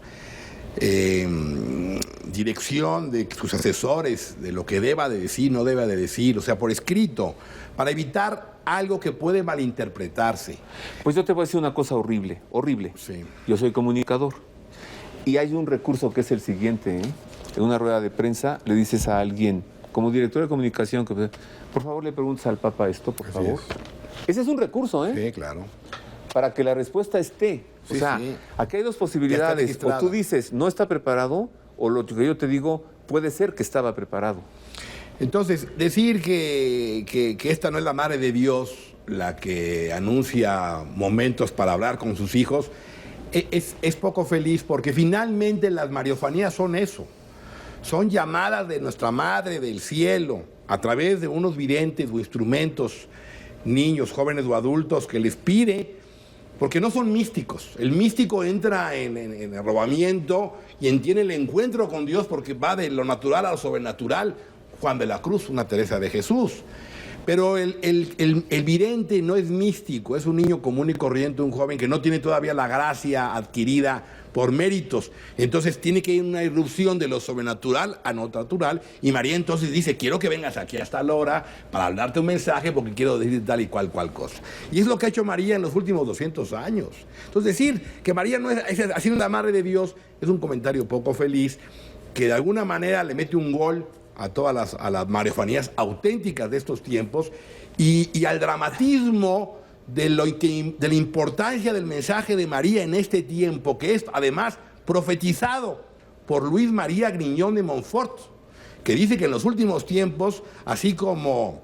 S2: dirección de sus asesores, de lo que deba de decir, no deba de decir, o sea, por escrito, para evitar algo que puede malinterpretarse.
S1: Pues yo te voy a decir una cosa horrible, horrible.
S2: Sí.
S1: Yo soy comunicador y hay un recurso que es el siguiente, ¿eh? En una rueda de prensa le dices a alguien, como director de comunicación, que por favor le preguntes al Papa esto, por favor. Ese es un recurso, ¿eh?
S2: Sí, claro.
S1: Para que la respuesta esté. O sea, aquí hay dos posibilidades. O tú dices, no está preparado, o lo que yo te digo, puede ser que estaba preparado.
S2: Entonces, decir que esta no es la Madre de Dios la que anuncia momentos para hablar con sus hijos, es poco feliz, porque finalmente las mariofanías son eso. Son llamadas de nuestra Madre del Cielo a través de unos videntes o instrumentos, niños, jóvenes o adultos, que les pide. Porque no son místicos. El místico entra en arrobamiento y entiende el encuentro con Dios porque va de lo natural a lo sobrenatural. Juan de la Cruz, una Teresa de Jesús. Pero el vidente no es místico, es un niño común y corriente, un joven que no tiene todavía la gracia adquirida por méritos. Entonces tiene que ir una irrupción de lo sobrenatural a lo natural. Y María entonces dice, quiero que vengas aquí hasta la hora para hablarte un mensaje porque quiero decir tal y cual cosa. Y es lo que ha hecho María en los últimos 200 años. Entonces decir que María no es así la Madre de Dios es un comentario poco feliz que de alguna manera le mete un gol a todas las mariofanías auténticas de estos tiempos y al dramatismo de la importancia del mensaje de María en este tiempo, que es además profetizado por Luis María Griñón de Montfort, que dice que en los últimos tiempos, así como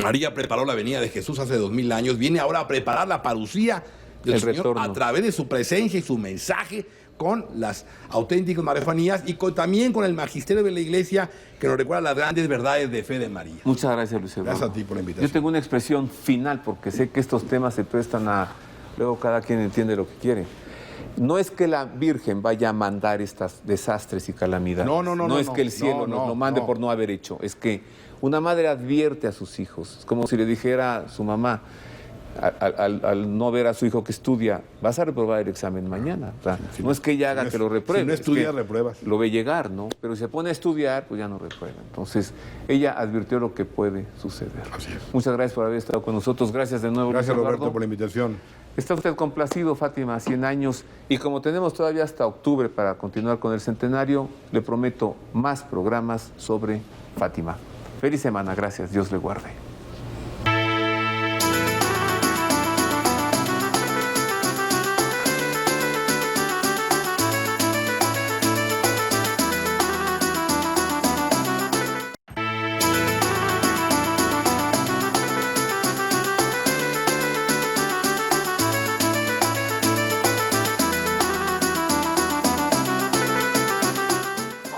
S2: María preparó la venida de Jesús hace 2000 años, viene ahora a preparar la parucía del Señor retorno, a través de su presencia y su mensaje con las auténticas mariofanías y también con el magisterio de la Iglesia que nos recuerda las grandes verdades de fe de María.
S1: Muchas gracias, Luis Eduardo.
S2: Gracias a ti por la invitación.
S1: Yo tengo una expresión final porque sé que estos temas se prestan a... Luego cada quien entiende lo que quiere. No es que la Virgen vaya a mandar estos desastres y calamidades. No es que el cielo nos lo mande por no haber hecho. Es que una madre advierte a sus hijos. Es como si le dijera a su mamá, al no ver a su hijo que estudia, vas a reprobar el examen mañana. O sea, no es que ella haga que lo repruebe.
S2: Si no estudia, repruebas.
S1: Lo ve llegar, ¿no? Pero si se pone a estudiar, pues ya no reprueba. Entonces, ella advirtió lo que puede suceder.
S2: Así es.
S1: Muchas gracias por haber estado con nosotros. Gracias de nuevo,
S2: Gracias,
S1: Luis
S2: Roberto,
S1: Eduardo,
S2: por la invitación.
S1: Está usted complacido, Fátima, 100 años. Y como tenemos todavía hasta octubre para continuar con el centenario, le prometo más programas sobre Fátima. Feliz semana. Gracias. Dios le guarde.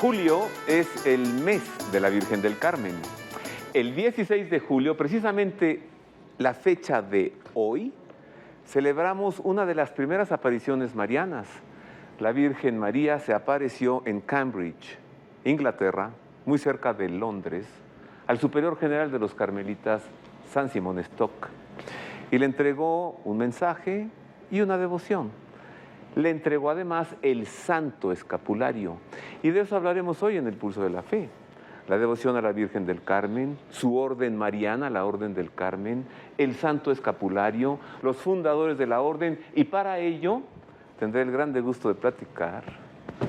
S1: Julio es el mes de la Virgen del Carmen. El 16 de julio, precisamente la fecha de hoy, celebramos una de las primeras apariciones marianas. La Virgen María se apareció en Cambridge, Inglaterra, muy cerca de Londres, al superior general de los carmelitas, San Simón Stock, y le entregó un mensaje y una devoción. Le entregó además el santo escapulario. Y de eso hablaremos hoy en el Pulso de la Fe. la devoción a la Virgen del Carmen, su orden mariana, la Orden del Carmen, el Santo Escapulario, los fundadores de la orden, y para ello tendré el grande gusto de platicar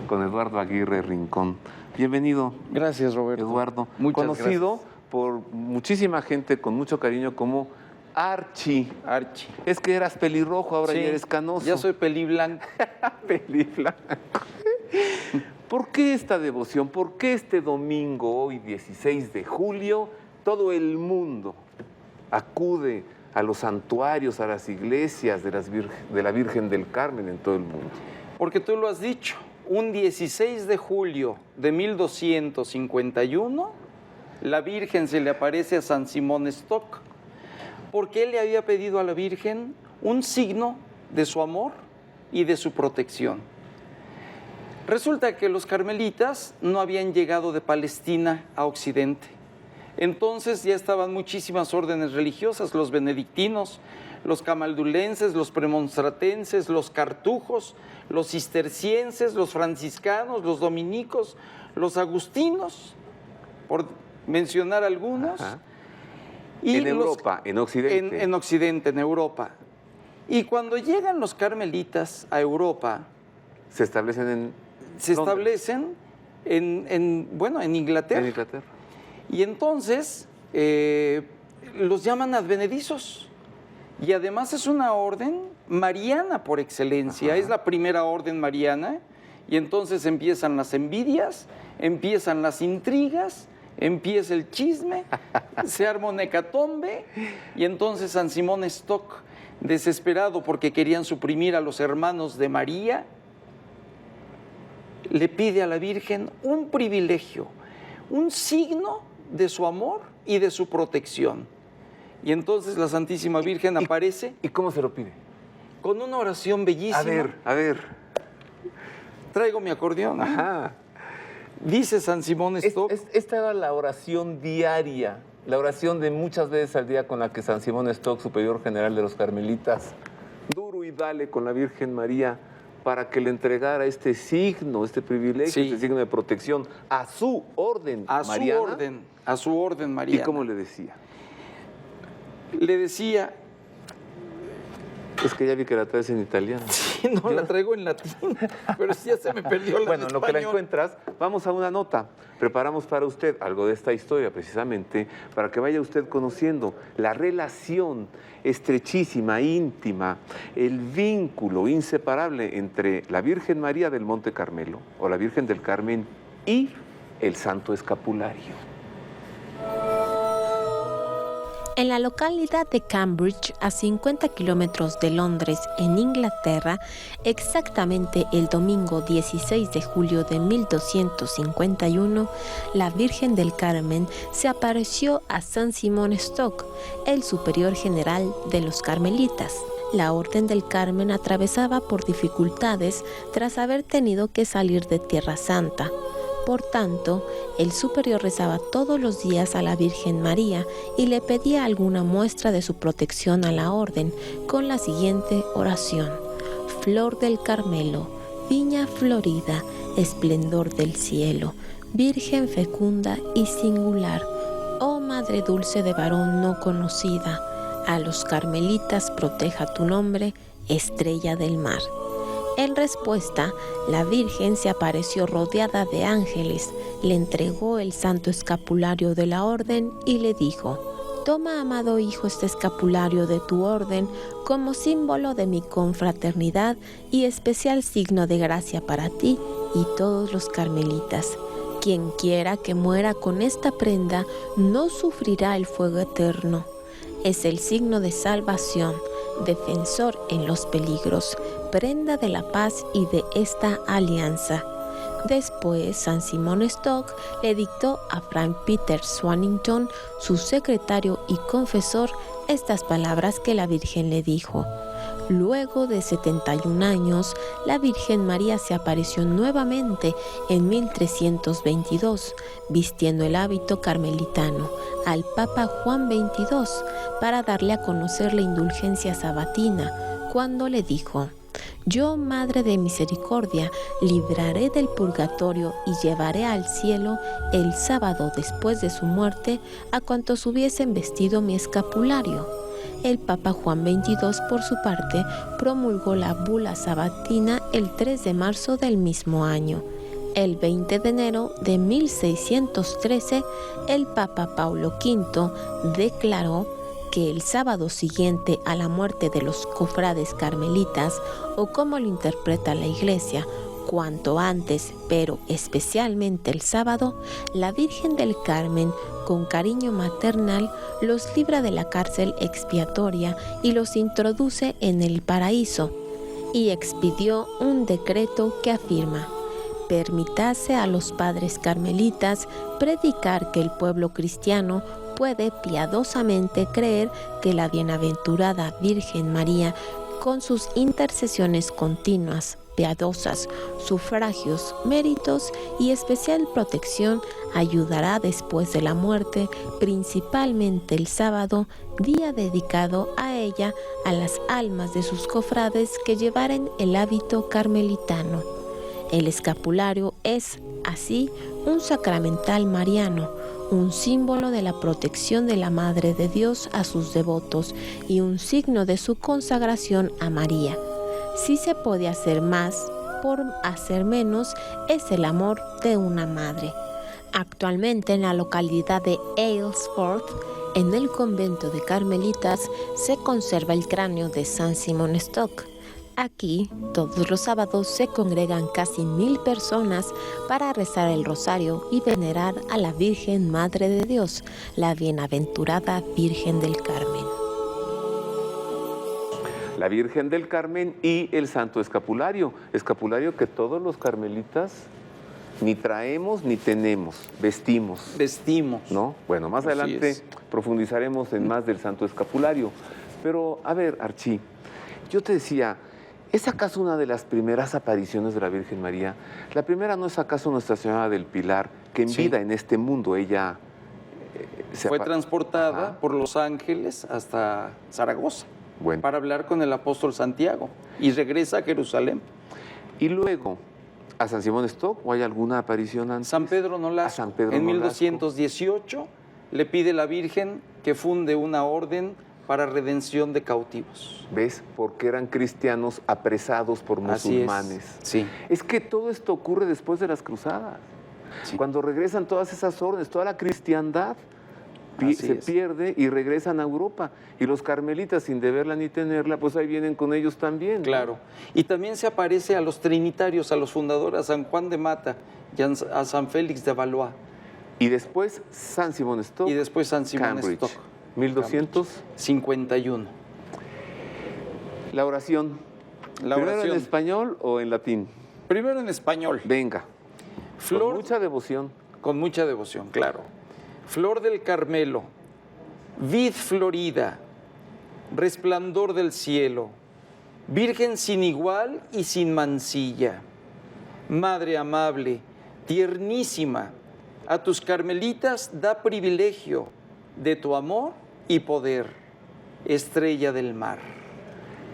S1: con Eduardo Aguirre Rincón. Bienvenido.
S7: Gracias, Roberto.
S1: Eduardo,
S7: muchas
S1: conocido
S7: gracias
S1: por muchísima gente con mucho cariño como Archie. Es que eras pelirrojo, ahora
S7: sí,
S1: ya eres canoso.
S7: Ya soy peliblanco.
S1: Peliblanco. ¿Por qué esta devoción? ¿Por qué este domingo, hoy 16 de julio, todo el mundo acude a los santuarios, a las iglesias de la Virgen del Carmen en todo el mundo?
S7: Porque tú lo has dicho, un 16 de julio de 1251, la Virgen se le aparece a San Simón Stock, porque él le había pedido a la Virgen un signo de su amor y de su protección. Resulta que los carmelitas no habían llegado de Palestina a Occidente. Entonces ya estaban muchísimas órdenes religiosas, los benedictinos, los camaldulenses, los premonstratenses, los cartujos, los cistercienses, los franciscanos, los dominicos, los agustinos, por mencionar algunos.
S1: Ajá.
S7: Y
S1: en Europa, en Occidente.
S7: En Occidente, en Europa. Y cuando llegan los carmelitas a Europa,
S1: se establecen en
S7: Inglaterra.
S1: En Inglaterra.
S7: Y entonces los llaman advenedizos. Y además es una orden mariana por excelencia. Ajá. Es la primera orden mariana. Y entonces empiezan las envidias, empiezan las intrigas, empieza el chisme, se arma un hecatombe. Y entonces San Simón Stock, desesperado porque querían suprimir a los hermanos de María, le pide a la Virgen un privilegio, un signo de su amor y de su protección. Y entonces la Santísima Virgen aparece.
S1: ¿Y cómo se lo pide?
S7: Con una oración bellísima.
S1: A ver.
S7: Traigo mi acordeón.
S1: Ajá.
S7: Dice San Simón Stock.
S1: Esta era la oración diaria, la oración de muchas veces al día con la que San Simón Stock, superior general de los carmelitas, duro y dale con la Virgen María, para que le entregara este signo, este privilegio, sí, este signo de protección a su orden mariana.
S7: A su orden mariana.
S1: ¿Y cómo le decía?
S7: Le decía...
S1: Es que ya vi que la traes en italiano.
S7: Sí, no, la traigo en latín, pero sí ya se me perdió la
S1: Bueno, en lo que la
S7: español.
S1: encuentras, vamos a una nota. Preparamos para usted algo de esta historia, precisamente, para que vaya usted conociendo la relación estrechísima, íntima, el vínculo inseparable entre la Virgen María del Monte Carmelo, o la Virgen del Carmen, y el Santo Escapulario.
S3: En la localidad de Cambridge, a 50 kilómetros de Londres, en Inglaterra, exactamente el domingo 16 de julio de 1251, la Virgen del Carmen se apareció a San Simón Stock, el superior general de los carmelitas. La Orden del Carmen atravesaba por dificultades tras haber tenido que salir de Tierra Santa. Por tanto, el superior rezaba todos los días a la Virgen María y le pedía alguna muestra de su protección a la orden con la siguiente oración: Flor del Carmelo, viña florida, esplendor del cielo, Virgen fecunda y singular, oh Madre dulce de varón no conocida, a los carmelitas proteja tu nombre, estrella del mar. En respuesta, la Virgen se apareció rodeada de ángeles, le entregó el santo escapulario de la orden y le dijo: Toma, amado hijo, este escapulario de tu orden como símbolo de mi confraternidad y especial signo de gracia para ti y todos los carmelitas. Quien quiera que muera con esta prenda no sufrirá el fuego eterno. Es el signo de salvación, defensor en los peligros, prenda de la paz y de esta alianza. Después, San Simón Stock le dictó a Frank Peter Swanington, su secretario y confesor, estas palabras que la Virgen le dijo. Luego de 71 años, la Virgen María se apareció nuevamente en 1322, vistiendo el hábito carmelitano, al Papa Juan XXII, para darle a conocer la indulgencia sabatina, cuando le dijo:
S6: yo, Madre de Misericordia, libraré del purgatorio y llevaré al cielo el sábado después de su muerte a cuantos hubiesen vestido mi escapulario. El Papa Juan XXII, por su parte, promulgó la bula sabatina el 3 de marzo del mismo año. El 20 de enero de 1613, el Papa Paulo V declaró que el sábado siguiente a la muerte de los cofrades carmelitas, o como lo interpreta la Iglesia, cuanto antes, pero especialmente el sábado, la Virgen del Carmen, con cariño maternal, los libra de la cárcel expiatoria y los introduce en el paraíso, y expidió un decreto que afirma: permitase a los padres carmelitas predicar que el pueblo cristiano puede piadosamente creer que la bienaventurada Virgen María, con sus intercesiones continuas, piadosas, sufragios, méritos y especial protección, ayudará después de la muerte, principalmente el sábado, día dedicado a ella, a las almas de sus cofrades que llevaren el hábito carmelitano. El escapulario es, así, un sacramental mariano, un símbolo de la protección de la Madre de Dios a sus devotos y un signo de su consagración a María. Si se puede hacer más por hacer menos, es el amor de una madre. Actualmente en la localidad de Aylesford, en el convento de Carmelitas, se conserva el cráneo de San Simón Stock. Aquí, todos los sábados se congregan casi 1000 personas para rezar el rosario y venerar a la Virgen Madre de Dios, la bienaventurada Virgen del Carmen.
S1: La Virgen del Carmen y el Santo Escapulario. Escapulario que todos los carmelitas ni traemos ni tenemos, vestimos.
S7: Vestimos.
S1: ¿No? Bueno, más adelante profundizaremos en más del Santo Escapulario. Pero, a ver, Archie, yo te decía, ¿es acaso una de las primeras apariciones de la Virgen María? La primera no es acaso Nuestra Señora del Pilar, que en vida en este mundo ella
S7: fue transportada por los ángeles hasta Zaragoza para hablar con el apóstol Santiago y regresa a Jerusalén.
S1: Y luego, ¿a San Simón Stock o hay alguna aparición antes?
S7: San Pedro Nolasco. En 1218 le pide la Virgen que funde una orden para redención de cautivos.
S1: ¿Ves? Porque eran cristianos apresados por musulmanes.
S7: Sí.
S1: Es que todo esto ocurre después de las cruzadas. Sí. Cuando regresan todas esas órdenes, toda la cristiandad se pierde y regresan a Europa. Y los carmelitas, sin deberla ni tenerla, pues ahí vienen con ellos también, ¿no?
S7: Claro. Y también se aparece a los trinitarios, a los fundadores, a San Juan de Mata y a San Félix de Valois.
S1: Y después San Simón Stock.
S7: Y después San Simón Stock.
S1: 1251. La oración. ¿Primero en español o en latín?
S7: Primero en español.
S1: Venga. Con mucha devoción.
S7: Con mucha devoción, claro. Flor del Carmelo, vid florida, resplandor del cielo, Virgen sin igual y sin mancilla, Madre amable, tiernísima, a tus carmelitas da privilegio de tu amor y poder, estrella del mar.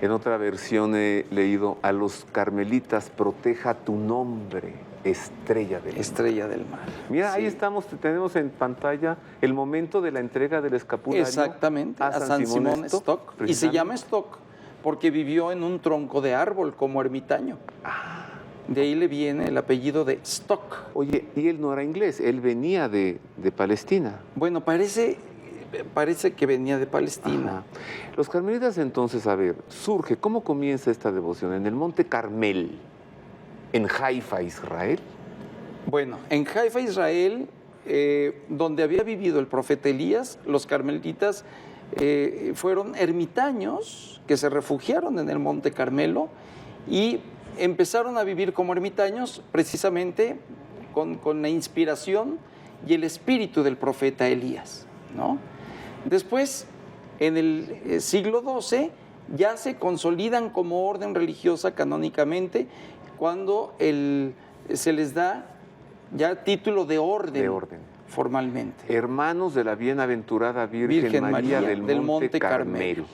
S1: En otra versión he leído, a los carmelitas proteja tu nombre, estrella del mar.
S7: Estrella del mar.
S1: Mira, ahí estamos, tenemos en pantalla el momento de la entrega del escapulario.
S7: Exactamente, a San Simón Stock. Y se llama Stock porque vivió en un tronco de árbol como ermitaño. De ahí le viene el apellido de Stock.
S1: Oye, y él no era inglés, él venía de Palestina.
S7: Bueno, parece que venía de Palestina.
S1: Los carmelitas entonces, a ver, surge, ¿cómo comienza esta devoción? En el Monte Carmel, en Haifa, Israel.
S7: Bueno, en Haifa, Israel, donde había vivido el profeta Elías, los carmelitas fueron ermitaños que se refugiaron en el Monte Carmelo y empezaron a vivir como ermitaños precisamente con la inspiración y el espíritu del profeta Elías, ¿no? Después, en el siglo XII, ya se consolidan como orden religiosa canónicamente cuando se les da ya título de orden. Formalmente.
S1: Hermanos de la bienaventurada Virgen María del Monte Carmelo.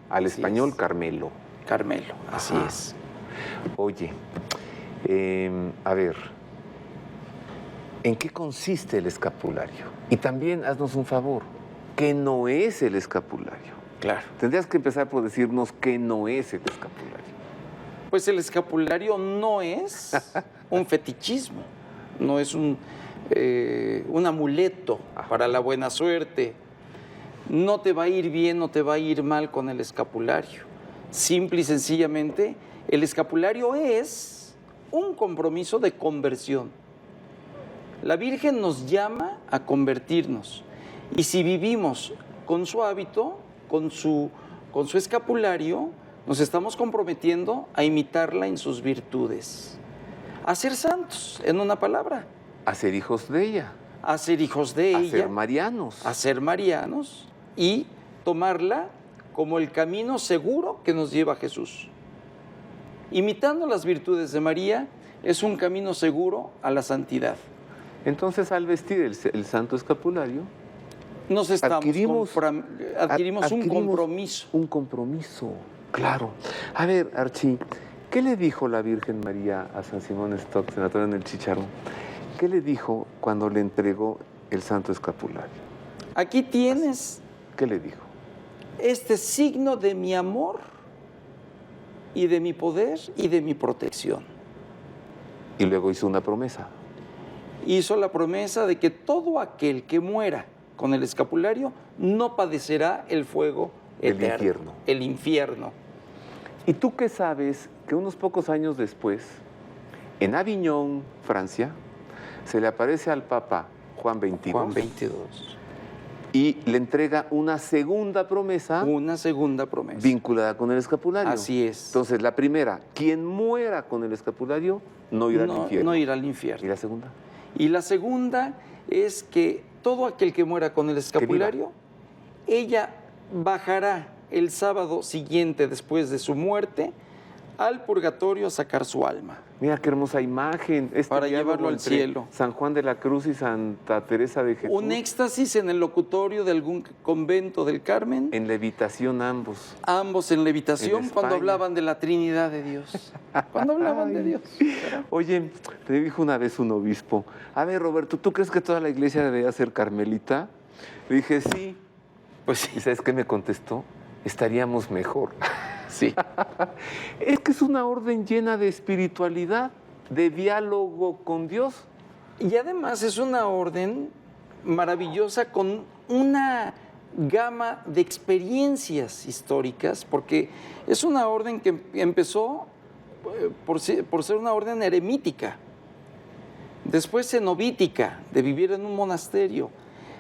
S1: Al español, Carmelo.
S7: Carmelo, así es.
S1: Oye, a ver, ¿en qué consiste el escapulario? Y también haznos un favor, ¿qué no es el escapulario?
S7: Claro.
S1: Tendrías que empezar por decirnos qué no es el escapulario.
S7: Pues el escapulario no es un fetichismo, no es un amuleto para la buena suerte. No te va a ir bien, no te va a ir mal con el escapulario. Simple y sencillamente, el escapulario es un compromiso de conversión. La Virgen nos llama a convertirnos. Y si vivimos con su hábito, con su escapulario, nos estamos comprometiendo a imitarla en sus virtudes. A ser santos, en una palabra.
S1: A ser hijos de ella.
S7: A ser hijos de ella.
S1: A ser marianos.
S7: A ser marianos y tomarla como el camino seguro que nos lleva a Jesús. Imitando las virtudes de María es un camino seguro a la santidad.
S1: Entonces, al vestir el santo escapulario,
S7: nos adquirimos un compromiso.
S1: Un compromiso, claro. A ver, Archie, ¿qué le dijo la Virgen María a San Simón Stock, senador en el Chícharo? ¿Qué le dijo cuando le entregó el santo escapulario?
S7: Aquí tienes.
S1: ¿Qué le dijo?
S7: Este signo de mi amor y de mi poder y de mi protección.
S1: Y luego hizo una promesa.
S7: Hizo la promesa de que todo aquel que muera con el escapulario no padecerá el fuego eterno.
S1: El infierno.
S7: El infierno.
S1: ¿Y tú qué sabes que unos pocos años después, en Aviñón, Francia, se le aparece al Papa Juan XXII?
S7: Juan XXII.
S1: Y le entrega una segunda promesa.
S7: Una segunda promesa.
S1: Vinculada con el escapulario.
S7: Así es.
S1: Entonces, la primera, quien muera con el escapulario no irá al infierno.
S7: No irá al infierno.
S1: ¿Y la segunda?
S7: Y la segunda es que todo aquel que muera con el escapulario, ella bajará el sábado siguiente después de su muerte al purgatorio a sacar su alma.
S1: Mira qué hermosa imagen.
S7: Para llevarlo al cielo.
S1: San Juan de la Cruz y Santa Teresa de Jesús.
S7: Un éxtasis en el locutorio de algún convento del Carmen.
S1: En levitación ambos.
S7: Ambos en levitación cuando hablaban de la Trinidad de Dios. Cuando hablaban de Dios.
S1: Oye, te dijo una vez un obispo, a ver, Roberto, ¿tú crees que toda la iglesia debería ser carmelita? Le dije, sí.
S7: Pues sí.
S1: ¿Y sabes qué me contestó? Estaríamos mejor.
S7: Sí.
S1: Es que es una orden llena de espiritualidad, de diálogo con Dios.
S7: Y además es una orden maravillosa con una gama de experiencias históricas, porque es una orden que empezó por ser una orden eremítica, después cenobítica, de vivir en un monasterio,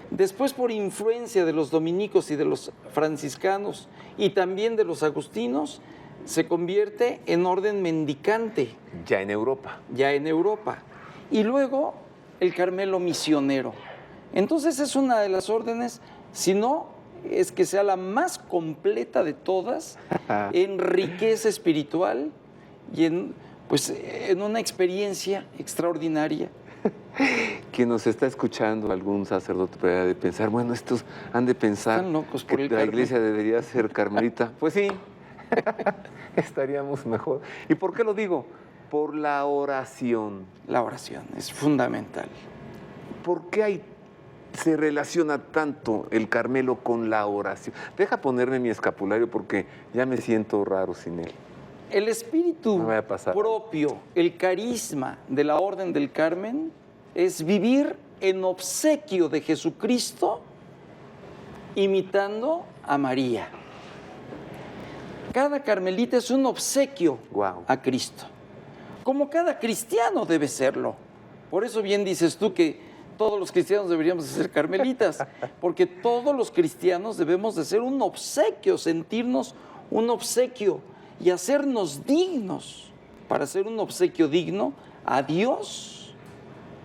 S7: después por influencia de los dominicos y de los franciscanos y también de los agustinos, se convierte en orden mendicante.
S1: Ya en Europa.
S7: Ya en Europa. Y luego el Carmelo misionero. Entonces es una de las órdenes, si no es que sea la más completa de todas, en riqueza espiritual y en una experiencia extraordinaria.
S1: Quien nos está escuchando, algún sacerdote podría de pensar, bueno, estos han de pensar
S7: están locos por
S1: que la iglesia debería ser carmelita. Pues sí, estaríamos mejor. ¿Y por qué lo digo? Por la oración.
S7: La oración es fundamental.
S1: ¿Por qué se relaciona tanto el Carmelo con la oración? Deja ponerme mi escapulario porque ya me siento raro sin él.
S7: El espíritu propio, el carisma de la Orden del Carmen es vivir en obsequio de Jesucristo imitando a María. Cada carmelita es un obsequio a Cristo, como cada cristiano debe serlo. Por eso bien dices tú que todos los cristianos deberíamos de ser carmelitas, porque todos los cristianos debemos de ser un obsequio, sentirnos un obsequio y hacernos dignos para hacer un obsequio digno a Dios,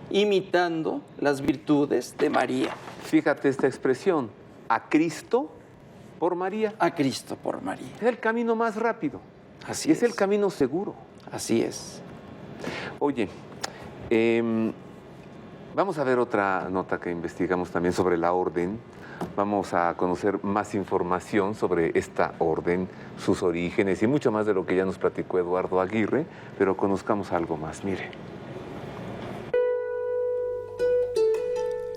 S7: imitando las virtudes de María.
S1: Fíjate esta expresión, a Cristo por María.
S7: A Cristo por María.
S1: Es el camino más rápido.
S7: Así es.
S1: Es el camino seguro.
S7: Así es.
S1: Oye, Vamos a ver otra nota que investigamos también sobre la orden. Vamos a conocer más información sobre esta orden, sus orígenes y mucho más de lo que ya nos platicó Eduardo Aguirre, pero conozcamos algo más. Mire.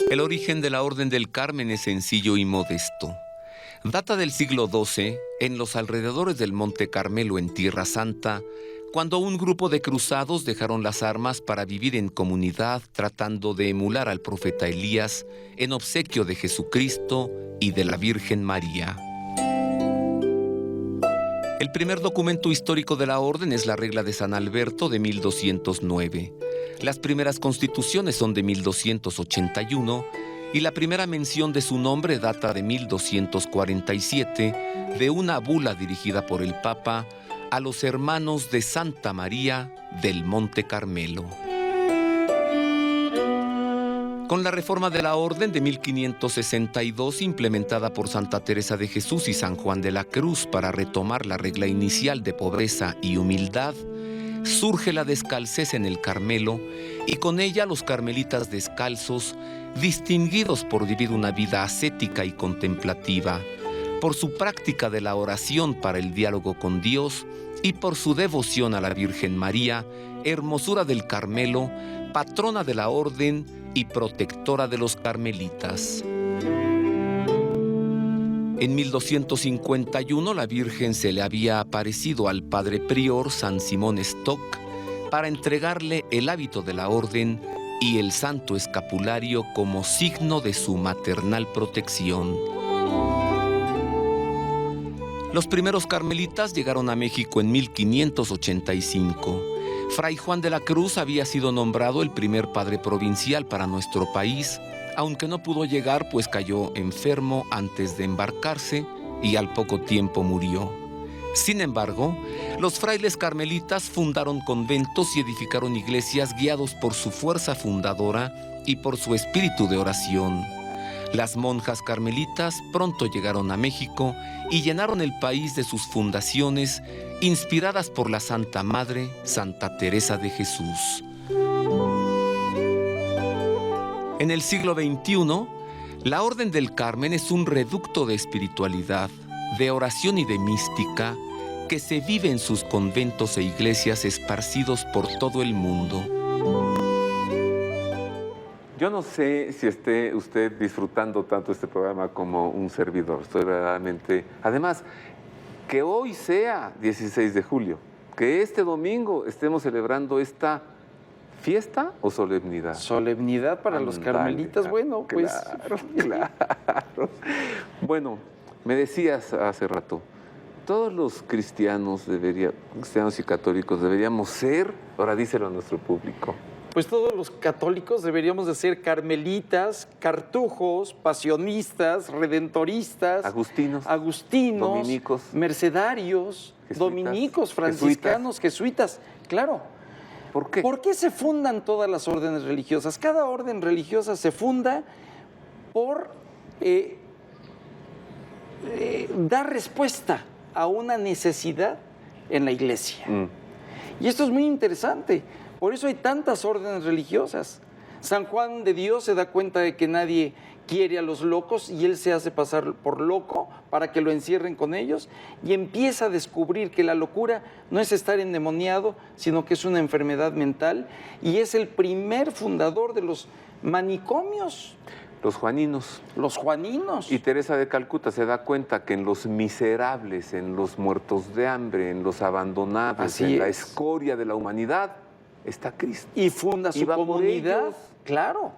S1: El origen de la Orden del Carmen es sencillo y modesto. Data del siglo XII, en los alrededores del Monte Carmelo en Tierra Santa, cuando un grupo de cruzados dejaron las armas para vivir en comunidad tratando de emular al profeta Elías en obsequio de Jesucristo y de la Virgen María. El primer documento histórico de la orden es la Regla de San Alberto de 1209. Las primeras constituciones son de 1281 y la primera mención de su nombre data de 1247 de una bula dirigida por el Papa a los hermanos de Santa María del Monte Carmelo. Con la reforma de la Orden de 1562, implementada por Santa Teresa de Jesús y San Juan de la Cruz para retomar la regla inicial de pobreza y humildad, surge la descalcez en el Carmelo y con ella los carmelitas descalzos, distinguidos por vivir una vida ascética y contemplativa, por su práctica de la oración para el diálogo con Dios y por su devoción a la Virgen María, hermosura del Carmelo, patrona de la orden y protectora de los carmelitas. En 1251 la Virgen se le había aparecido al padre prior San Simón Stock para entregarle el hábito de la orden y el santo escapulario como signo de su maternal protección. Los primeros carmelitas llegaron a México en 1585. Fray Juan de la Cruz había sido nombrado el primer padre provincial para nuestro país, aunque no pudo llegar pues cayó enfermo antes de embarcarse y al poco tiempo murió. Sin embargo, los frailes carmelitas fundaron conventos y edificaron iglesias guiados por su fuerza fundadora y por su espíritu de oración. Las monjas carmelitas pronto llegaron a México y llenaron el país de sus fundaciones, inspiradas por la Santa Madre, Santa Teresa de Jesús. En el siglo XXI, la Orden del Carmen es un reducto de espiritualidad, de oración y de mística que se vive en sus conventos e iglesias esparcidos por todo el mundo. Yo no sé si esté usted disfrutando tanto este programa como un servidor. Estoy verdaderamente... Además, que hoy sea 16 de julio, que este domingo estemos celebrando esta... ¿Fiesta o solemnidad?
S7: Solemnidad para los carmelitas, bueno, pues...
S1: Claro. Bueno, me decías hace rato, todos los cristianos y católicos deberíamos ser, ahora díselo a nuestro público.
S7: Pues todos los católicos deberíamos de ser carmelitas, cartujos, pasionistas, redentoristas, agustinos, dominicos, mercedarios, jesuitas, dominicos, franciscanos, jesuitas, claro.
S1: ¿Por qué?
S7: ¿Por qué se fundan todas las órdenes religiosas? Cada orden religiosa se funda por dar respuesta a una necesidad en la iglesia. Y esto es muy interesante. Por eso hay tantas órdenes religiosas. San Juan de Dios se da cuenta de que nadie quiere a los locos y él se hace pasar por loco para que lo encierren con ellos y empieza a descubrir que la locura no es estar endemoniado, sino que es una enfermedad mental y es el primer fundador de los manicomios.
S1: Los juaninos.
S7: Los juaninos.
S1: Y Teresa de Calcuta se da cuenta que en los miserables, en los muertos de hambre, en los abandonados, la escoria de la humanidad, está Cristo.
S7: Y funda su comunidad, claro,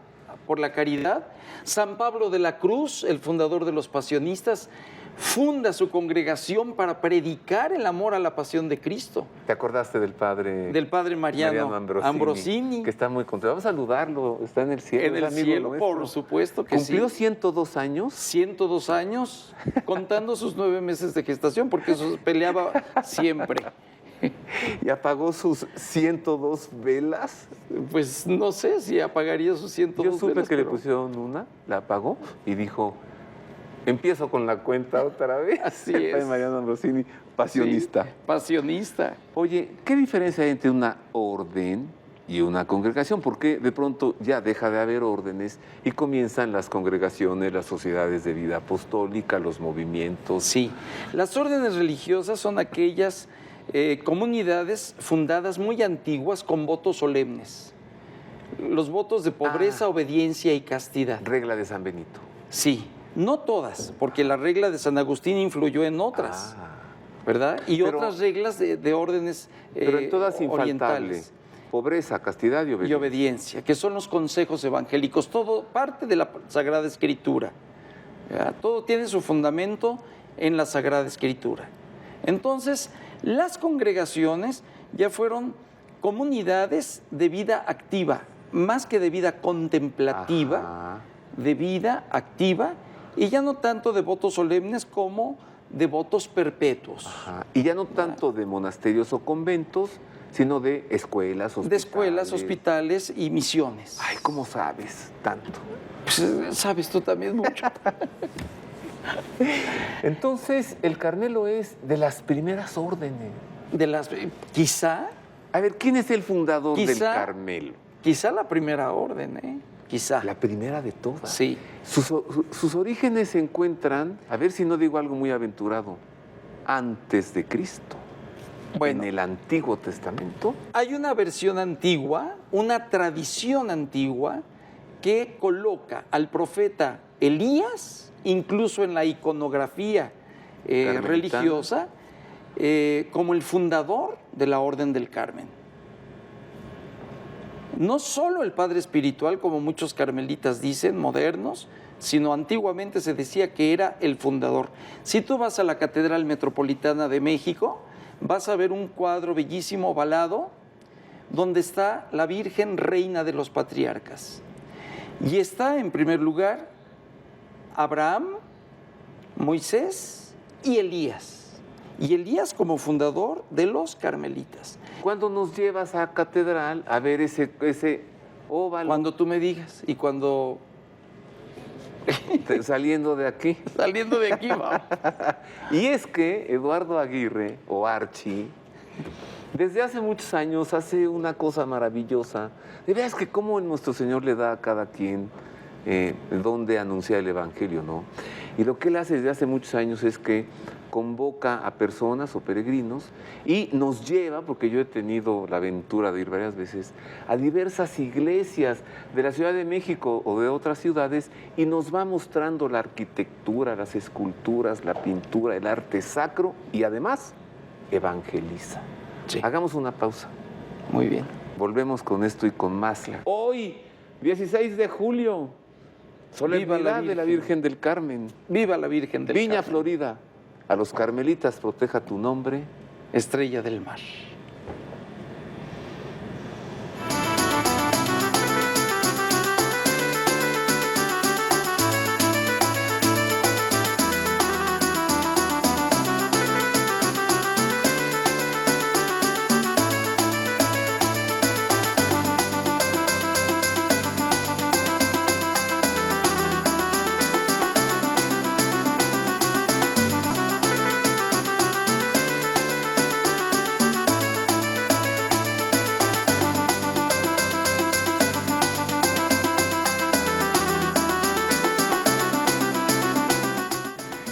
S7: por la caridad. San Pablo de la Cruz, el fundador de los pasionistas, funda su congregación para predicar el amor a la pasión de Cristo.
S1: ¿Te acordaste del padre?
S7: Del padre Mariano Ambrosini.
S1: Que está muy contento. Vamos a saludarlo, está en el cielo.
S7: En el cielo, por supuesto que sí.
S1: ¿Cumplió 102 años?
S7: 102 años, contando sus 9 meses de gestación, porque eso peleaba siempre.
S1: ¿Y apagó sus 102 velas?
S7: Pues no sé si apagaría sus 102 velas.
S1: Yo supe que le pusieron una, la apagó y dijo, empiezo con la cuenta otra vez.
S7: Así es.
S1: Mariano Ambrosini, pasionista.
S7: Sí, pasionista.
S1: Oye, ¿qué diferencia hay entre una orden y una congregación, porque de pronto ya deja de haber órdenes y comienzan las congregaciones, las sociedades de vida apostólica, los movimientos.
S7: Sí, las órdenes religiosas son aquellas comunidades fundadas muy antiguas con votos solemnes. Los votos de pobreza, obediencia y castidad.
S1: Regla de San Benito.
S7: Sí, no todas, porque la regla de San Agustín influyó en otras, ¿verdad? Y otras reglas de órdenes
S1: pero en todas infaltable. Pobreza, castidad y obediencia.
S7: Y obediencia, que son los consejos evangélicos, todo parte de la Sagrada Escritura. ¿Verdad? Todo tiene su fundamento en la Sagrada Escritura. Entonces, las congregaciones ya fueron comunidades de vida activa, más que de vida contemplativa, de vida activa, y ya no tanto de votos solemnes como de votos perpetuos.
S1: Y ya no tanto de monasterios o conventos, sino de escuelas, hospitales.
S7: De escuelas, hospitales y misiones.
S1: Ay, ¿cómo sabes tanto?
S7: Pues, sabes tú también mucho.
S1: Entonces, el Carmelo es de las primeras órdenes.
S7: Quizá.
S1: A ver, ¿quién es el fundador del Carmelo?
S7: Quizá la primera orden, ¿eh? Quizá.
S1: La primera de todas.
S7: Sí.
S1: Sus orígenes se encuentran, a ver si no digo algo muy aventurado, antes de Cristo. Bueno, en el Antiguo Testamento.
S7: Hay una versión antigua, una tradición antigua, que coloca al profeta Elías, incluso en la iconografía religiosa, como el fundador de la Orden del Carmen. No solo el padre espiritual, como muchos carmelitas dicen, modernos, sino antiguamente se decía que era el fundador. Si tú vas a la Catedral Metropolitana de México, vas a ver un cuadro bellísimo ovalado donde está la Virgen Reina de los Patriarcas. Y está, en primer lugar, Abraham, Moisés y Elías. Y Elías como fundador de los carmelitas.
S1: ¿Cuándo nos llevas a catedral a ver ese óvalo?
S7: Cuando tú me digas y cuando...
S1: Saliendo de aquí.
S7: Saliendo de aquí, vamos.
S1: Y es que Eduardo Aguirre, o Archie, desde hace muchos años hace una cosa maravillosa. De veras que cómo nuestro Señor le da a cada quien donde anunciar el Evangelio, ¿no? Y lo que él hace desde hace muchos años es que convoca a personas o peregrinos y nos lleva, porque yo he tenido la aventura de ir varias veces, a diversas iglesias de la Ciudad de México o de otras ciudades y nos va mostrando la arquitectura, las esculturas, la pintura, el arte sacro y además evangeliza. Sí. Hagamos una pausa.
S7: Muy bien.
S1: Volvemos con esto y con más. Hoy, 16 de julio, solemnidad de la Virgen del Carmen.
S7: Viva la Virgen del Carmen.
S1: Viña Florida. A los carmelitas proteja tu nombre.
S7: Estrella del mar.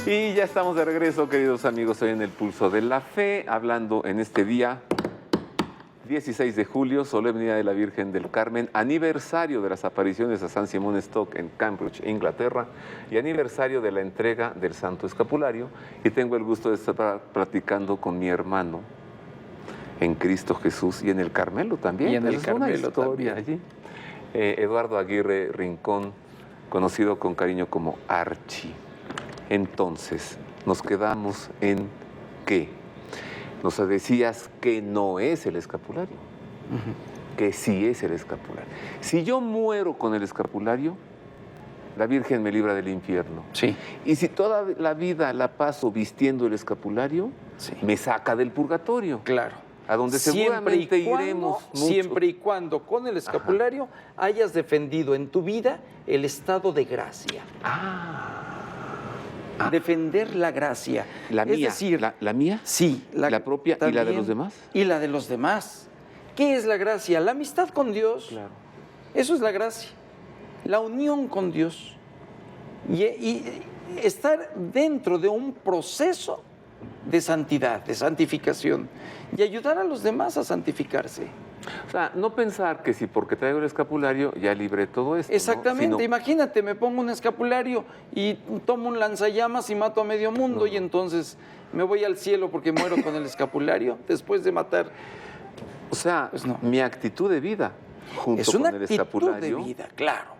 S1: Y ya estamos de regreso, queridos amigos, hoy en el Pulso de la Fe, hablando en este día, 16 de julio, solemnidad de la Virgen del Carmen, aniversario de las apariciones a San Simón Stock en Cambridge, Inglaterra, y aniversario de la entrega del Santo Escapulario. Y tengo el gusto de estar platicando con mi hermano en Cristo Jesús y en el Carmelo también.
S7: Y en el Carmelo
S1: también. Allí. Eduardo Aguirre Rincón, conocido con cariño como Archie. Entonces, nos quedamos en ¿qué? Nos decías que no es el escapulario, que sí es el escapulario. Si yo muero con el escapulario, la Virgen me libra del infierno.
S7: Sí.
S1: Y si toda la vida la paso vistiendo el escapulario, sí, me saca del purgatorio.
S7: Claro.
S1: A donde seguramente iremos mucho.
S7: Siempre y cuando con el escapulario hayas defendido en tu vida el estado de gracia. Defender la gracia.
S1: ¿La mía?
S7: Es decir,
S1: ¿La mía?
S7: Sí.
S1: ¿La propia también, y la de los demás?
S7: Y la de los demás. ¿Qué es la gracia? La amistad con Dios.
S1: Claro.
S7: Eso es la gracia. La unión con Dios. Y estar dentro de un proceso de santidad, de santificación, y ayudar a los demás a santificarse.
S1: O sea, no pensar que si porque traigo el escapulario ya libré todo esto.
S7: Exactamente,
S1: ¿no? Sino...
S7: imagínate, me pongo un escapulario y tomo un lanzallamas y mato a medio mundo y entonces me voy al cielo porque muero con el escapulario después de matar.
S1: O sea,
S7: pues no.
S1: Mi actitud de vida junto
S7: es una
S1: con el
S7: actitud
S1: escapulario.
S7: de vida, claro.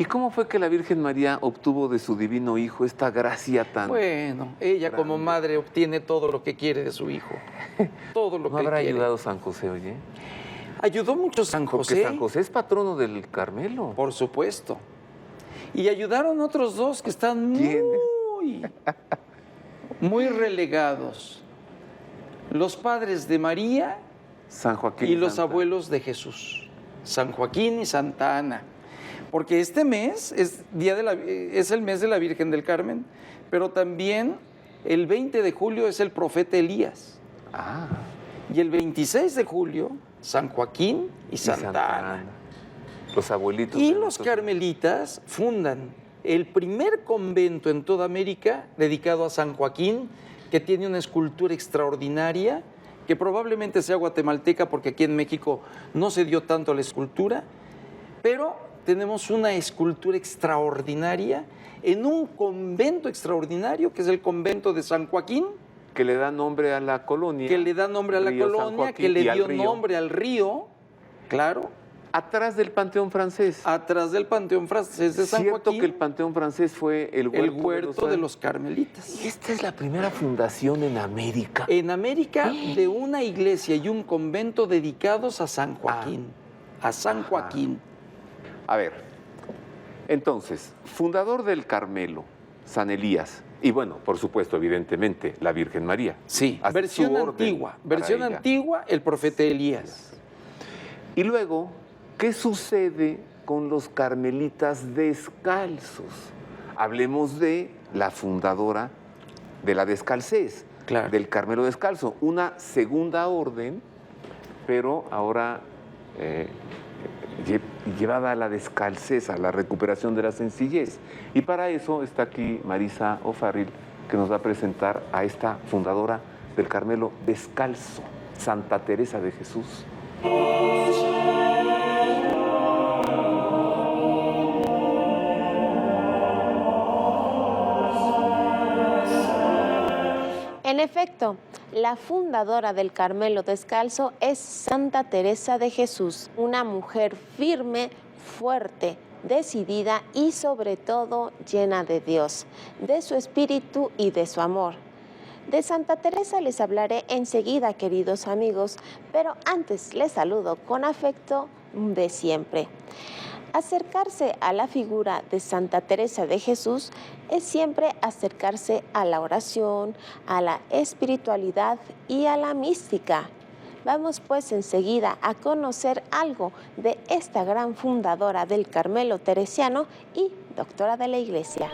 S1: ¿Y cómo fue que la Virgen María obtuvo de su divino hijo esta gracia tan...
S7: Bueno, ella
S1: grande?
S7: como madre obtiene todo lo que quiere de su hijo. Todo lo
S1: ¿No
S7: que
S1: habrá
S7: quiere.
S1: ayudado San José, oye?
S7: Ayudó mucho San José.
S1: Porque San José es patrono del Carmelo.
S7: Por supuesto. Y ayudaron otros dos que están muy relegados. Los padres de María
S1: San Joaquín
S7: y los
S1: Santa.
S7: abuelos de Jesús. San Joaquín y Santa Ana. Porque este mes es el mes de la Virgen del Carmen, pero también el 20 de julio es el profeta Elías.
S1: Ah.
S7: Y el 26 de julio, San Joaquín y Santa Ana.
S1: Los abuelitos.
S7: Y los carmelitas fundan el primer convento en toda América dedicado a San Joaquín, que tiene una escultura extraordinaria, que probablemente sea guatemalteca porque aquí en México no se dio tanto la escultura, pero tenemos una escultura extraordinaria en un convento extraordinario, que es el convento de San Joaquín.
S1: Que le da nombre a la colonia.
S7: Que le da nombre a la
S1: Río San
S7: colonia,
S1: Joaquín,
S7: que le
S1: y al
S7: dio
S1: río.
S7: nombre al río, claro.
S1: Atrás del Panteón Francés.
S7: Atrás del Panteón Francés de San
S1: Cierto
S7: Joaquín.
S1: que el Panteón Francés fue el
S7: huerto de los carmelitas.
S1: Y esta es la primera fundación en América.
S7: En América, de una iglesia y un convento dedicados a San Joaquín. A San Joaquín.
S1: A ver, entonces, fundador del Carmelo, San Elías, y bueno, por supuesto, evidentemente, la Virgen María.
S7: Sí,
S1: Hace
S7: versión
S1: su orden
S7: antigua.
S1: para
S7: Versión
S1: ella.
S7: antigua, el profeta Elías.
S1: Y luego, ¿qué sucede con los carmelitas descalzos? Hablemos de la fundadora de la descalcez,
S7: Claro.
S1: del Carmelo Descalzo, una segunda orden, pero ahora llevada a la descalcez, a la recuperación de la sencillez. Y para eso está aquí Marisa O'Farrill, que nos va a presentar a esta fundadora del Carmelo Descalzo, Santa Teresa de Jesús.
S6: En efecto, la fundadora del Carmelo Descalzo es Santa Teresa de Jesús, una mujer firme, fuerte, decidida y sobre todo llena de Dios, de su espíritu y de su amor. De Santa Teresa les hablaré enseguida, queridos amigos, pero antes les saludo con afecto de siempre. Acercarse a la figura de Santa Teresa de Jesús es siempre acercarse a la oración, a la espiritualidad y a la mística. Vamos pues enseguida a conocer algo de esta gran fundadora del Carmelo teresiano y doctora de la Iglesia.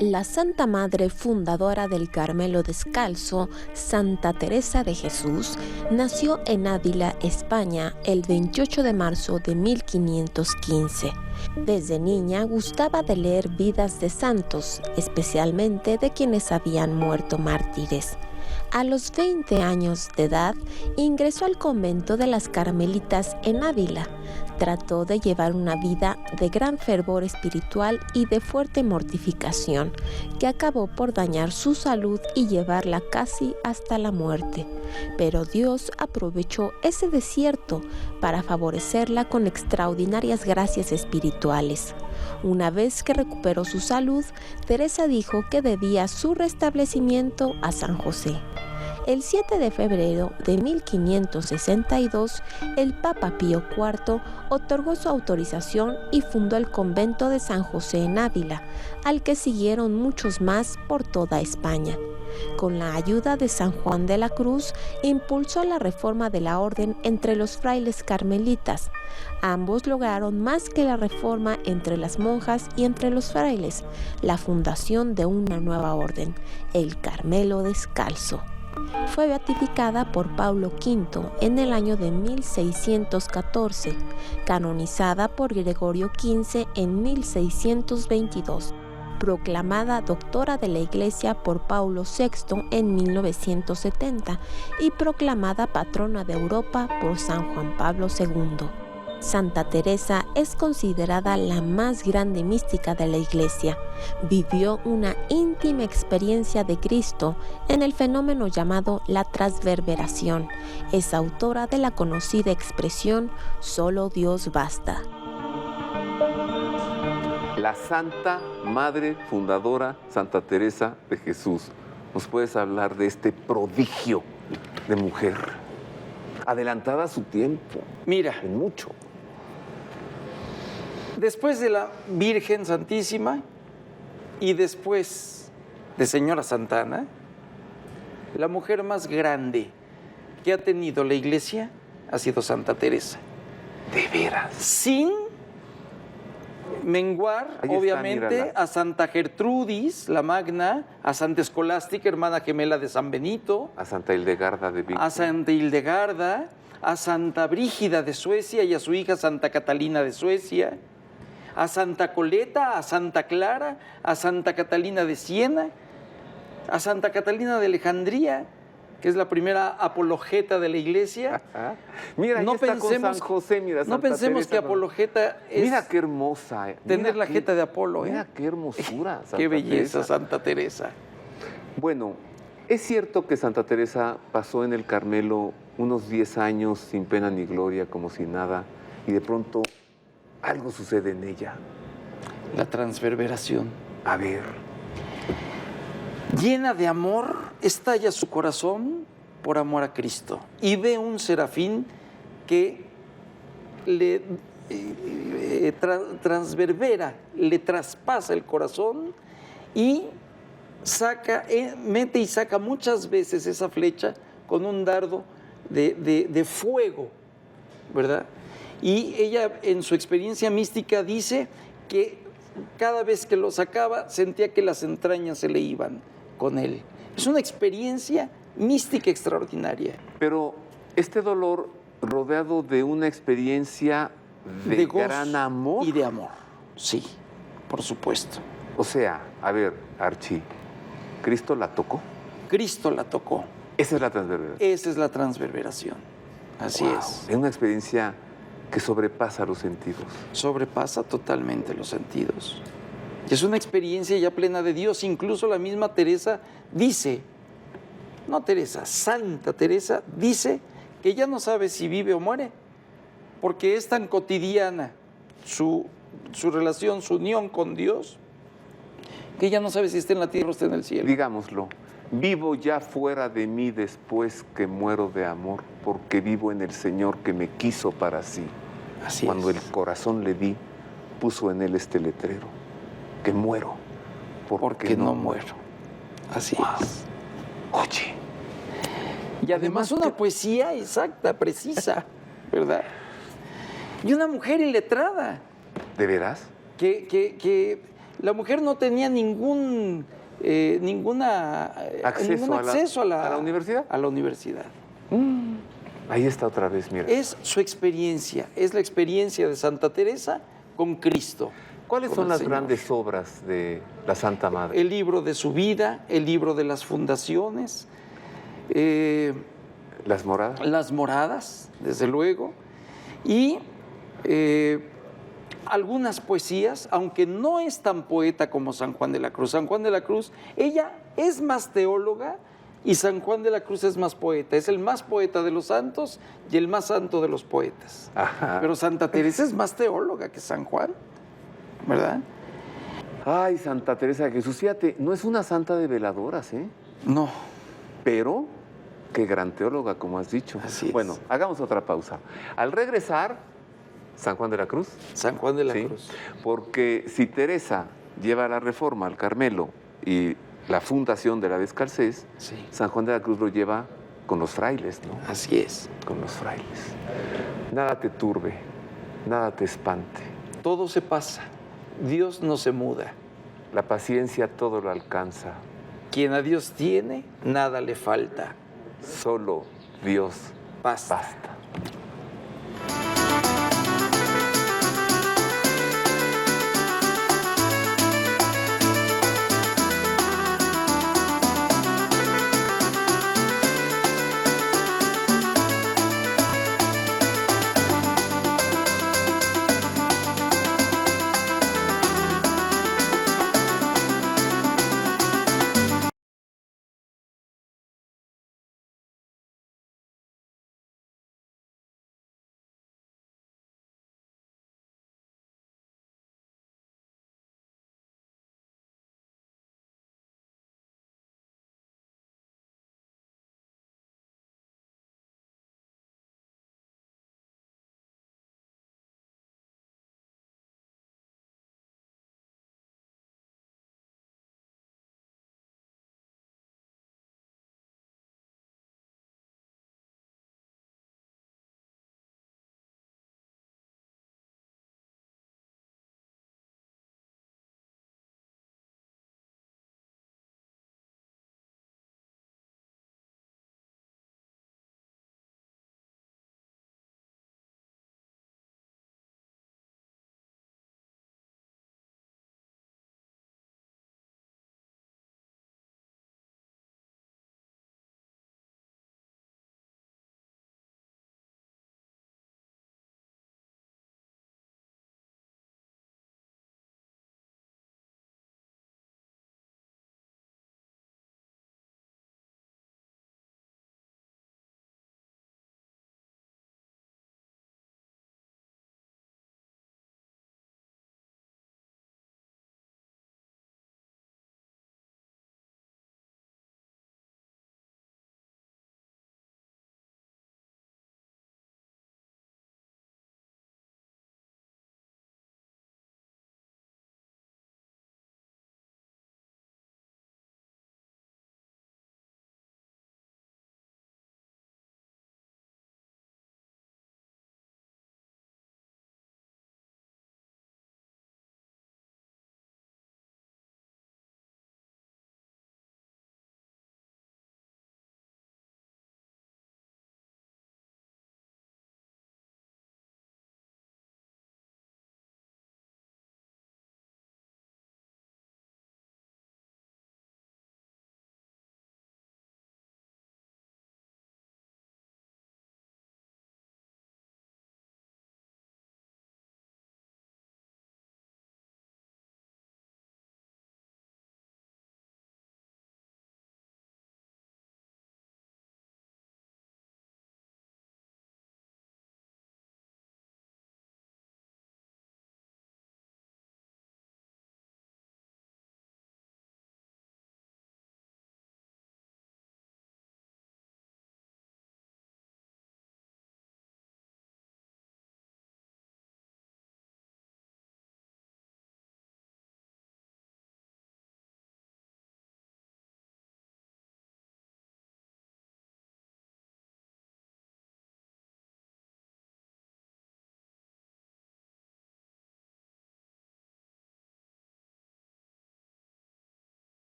S6: La Santa Madre fundadora del Carmelo Descalzo, Santa Teresa de Jesús, nació en Ávila, España, el 28 de marzo de 1515. Desde niña gustaba de leer vidas de santos, especialmente de quienes habían muerto mártires. A los 20 años de edad, ingresó al convento de las Carmelitas en Ávila. Trató de llevar una vida de gran fervor espiritual y de fuerte mortificación, que acabó por dañar su salud y llevarla casi hasta la muerte. Pero Dios aprovechó ese desierto para favorecerla con extraordinarias gracias espirituales. Una vez que recuperó su salud, Teresa dijo que debía su restablecimiento a San José. El 7 de febrero de 1562, el Papa Pío IV otorgó su autorización y fundó el convento de San José en Ávila, al que siguieron muchos más por toda España. Con la ayuda de San Juan de la Cruz, impulsó la reforma de la orden entre los frailes carmelitas. Ambos lograron más que la reforma entre las monjas y entre los frailes, la fundación de una nueva orden, el Carmelo Descalzo. Fue beatificada por Paulo V en el año de 1614, canonizada por Gregorio XV en 1622, proclamada doctora de la Iglesia por Paulo VI en 1970 y proclamada patrona de Europa por San Juan Pablo II. Santa Teresa es considerada la más grande mística de la Iglesia. Vivió una íntima experiencia de Cristo en el fenómeno llamado la transverberación. Es autora de la conocida expresión "Solo Dios basta".
S1: La Santa Madre Fundadora, Santa Teresa de Jesús. ¿Nos puedes hablar de este prodigio de mujer? Adelantada a su tiempo.
S7: Mira,
S1: en mucho.
S7: Después de la Virgen Santísima y después de Señora Santana, la mujer más grande que ha tenido la Iglesia ha sido Santa Teresa.
S1: ¿De veras?
S7: Sin menguar,
S1: Ahí está,
S7: obviamente,
S1: mírala.
S7: a Santa Gertrudis, la Magna, a Santa Escolástica, hermana gemela de San Benito,
S1: A Santa Hildegarda de Bingen.
S7: a Santa Hildegarda, a Santa Brígida de Suecia y a su hija Santa Catalina de Suecia, a Santa Coleta, a Santa Clara, a Santa Catalina de Siena, a Santa Catalina de Alejandría, que es la primera apologeta de la Iglesia.
S1: Mira, ahí
S7: No
S1: está con
S7: pensemos-
S1: San José, mira,
S7: No
S1: Santa
S7: pensemos
S1: Teresa,
S7: que
S1: ¿no?
S7: apologeta es
S1: Mira qué hermosa.
S7: tener
S1: Mira
S7: la
S1: qué-
S7: jeta de Apolo.
S1: Mira qué hermosura, Santa
S7: Qué belleza,
S1: Teresa.
S7: Santa Teresa.
S1: Bueno, es cierto que Santa Teresa pasó en el Carmelo unos 10 años sin pena ni gloria, como si nada, y de pronto algo sucede en ella.
S7: La transverberación.
S1: A ver,
S7: Llena de amor, estalla su corazón por amor a Cristo y ve un serafín que le transverbera, le traspasa el corazón y mete y saca muchas veces esa flecha con un dardo de fuego, ¿verdad? Y ella en su experiencia mística dice que cada vez que lo sacaba sentía que las entrañas se le iban con él. Es una experiencia mística extraordinaria.
S1: pero este dolor rodeado de una experiencia de
S7: gozo
S1: gran amor.
S7: y de amor, sí, por supuesto.
S1: O sea, a ver, Archie, ¿Cristo la tocó?
S7: Cristo la tocó.
S1: Esa es la transverberación.
S7: Esa es la transverberación. Así
S1: Wow,
S7: es.
S1: Es una experiencia que sobrepasa los sentidos.
S7: Sobrepasa totalmente los sentidos. Y es una experiencia ya plena de Dios. Incluso la misma Teresa dice, no Teresa, Santa Teresa dice que ya no sabe si vive o muere, porque es tan cotidiana su relación, su unión con Dios, que ella no sabe si está en la tierra o está en el cielo.
S1: Digámoslo, vivo ya fuera de mí después que muero de amor, porque vivo en el Señor que me quiso para sí.
S7: Así
S1: Cuando
S7: es.
S1: el corazón le di, puso en él este letrero, que muero,
S7: Porque no muero. Así es.
S1: Oye,
S7: Y además una poesía exacta, precisa, ¿verdad? Y una mujer iletrada,
S1: ¿de veras?
S7: que la mujer no tenía ningún acceso a
S1: la universidad.
S7: A la universidad.
S1: Ahí está otra vez, mira.
S7: Es su experiencia, es la experiencia de Santa Teresa con Cristo.
S1: ¿Cuáles
S7: con
S1: son
S7: el
S1: las
S7: Señor.
S1: grandes obras de la Santa Madre?
S7: El libro de su vida, el libro de las fundaciones,
S1: ¿Las moradas?
S7: las moradas, desde luego, y algunas poesías, aunque no es tan poeta como San Juan de la Cruz. San Juan de la Cruz, ella es más teóloga y San Juan de la Cruz es más poeta. Es el más poeta de los santos y el más santo de los poetas.
S1: Ajá.
S7: Pero Santa Teresa es más teóloga que San Juan, ¿verdad?
S1: Ay, Santa Teresa de Jesús, fíjate, no es una santa de veladoras, ¿eh?
S7: No.
S1: Pero qué gran teóloga, como has dicho.
S7: Así es.
S1: Bueno, hagamos otra pausa. Al regresar, San Juan de la Cruz.
S7: San Juan de la
S1: Sí,
S7: Cruz.
S1: porque si Teresa lleva la reforma al Carmelo y la fundación de la Descalcés,
S7: Sí.
S1: San Juan de la Cruz lo lleva con los frailes, ¿no?
S7: Así es.
S1: Con los frailes. Nada te turbe, nada te espante.
S7: Todo se pasa. Dios no se muda.
S1: La paciencia todo lo alcanza.
S7: Quien a Dios tiene, nada le falta.
S1: solo Dios basta.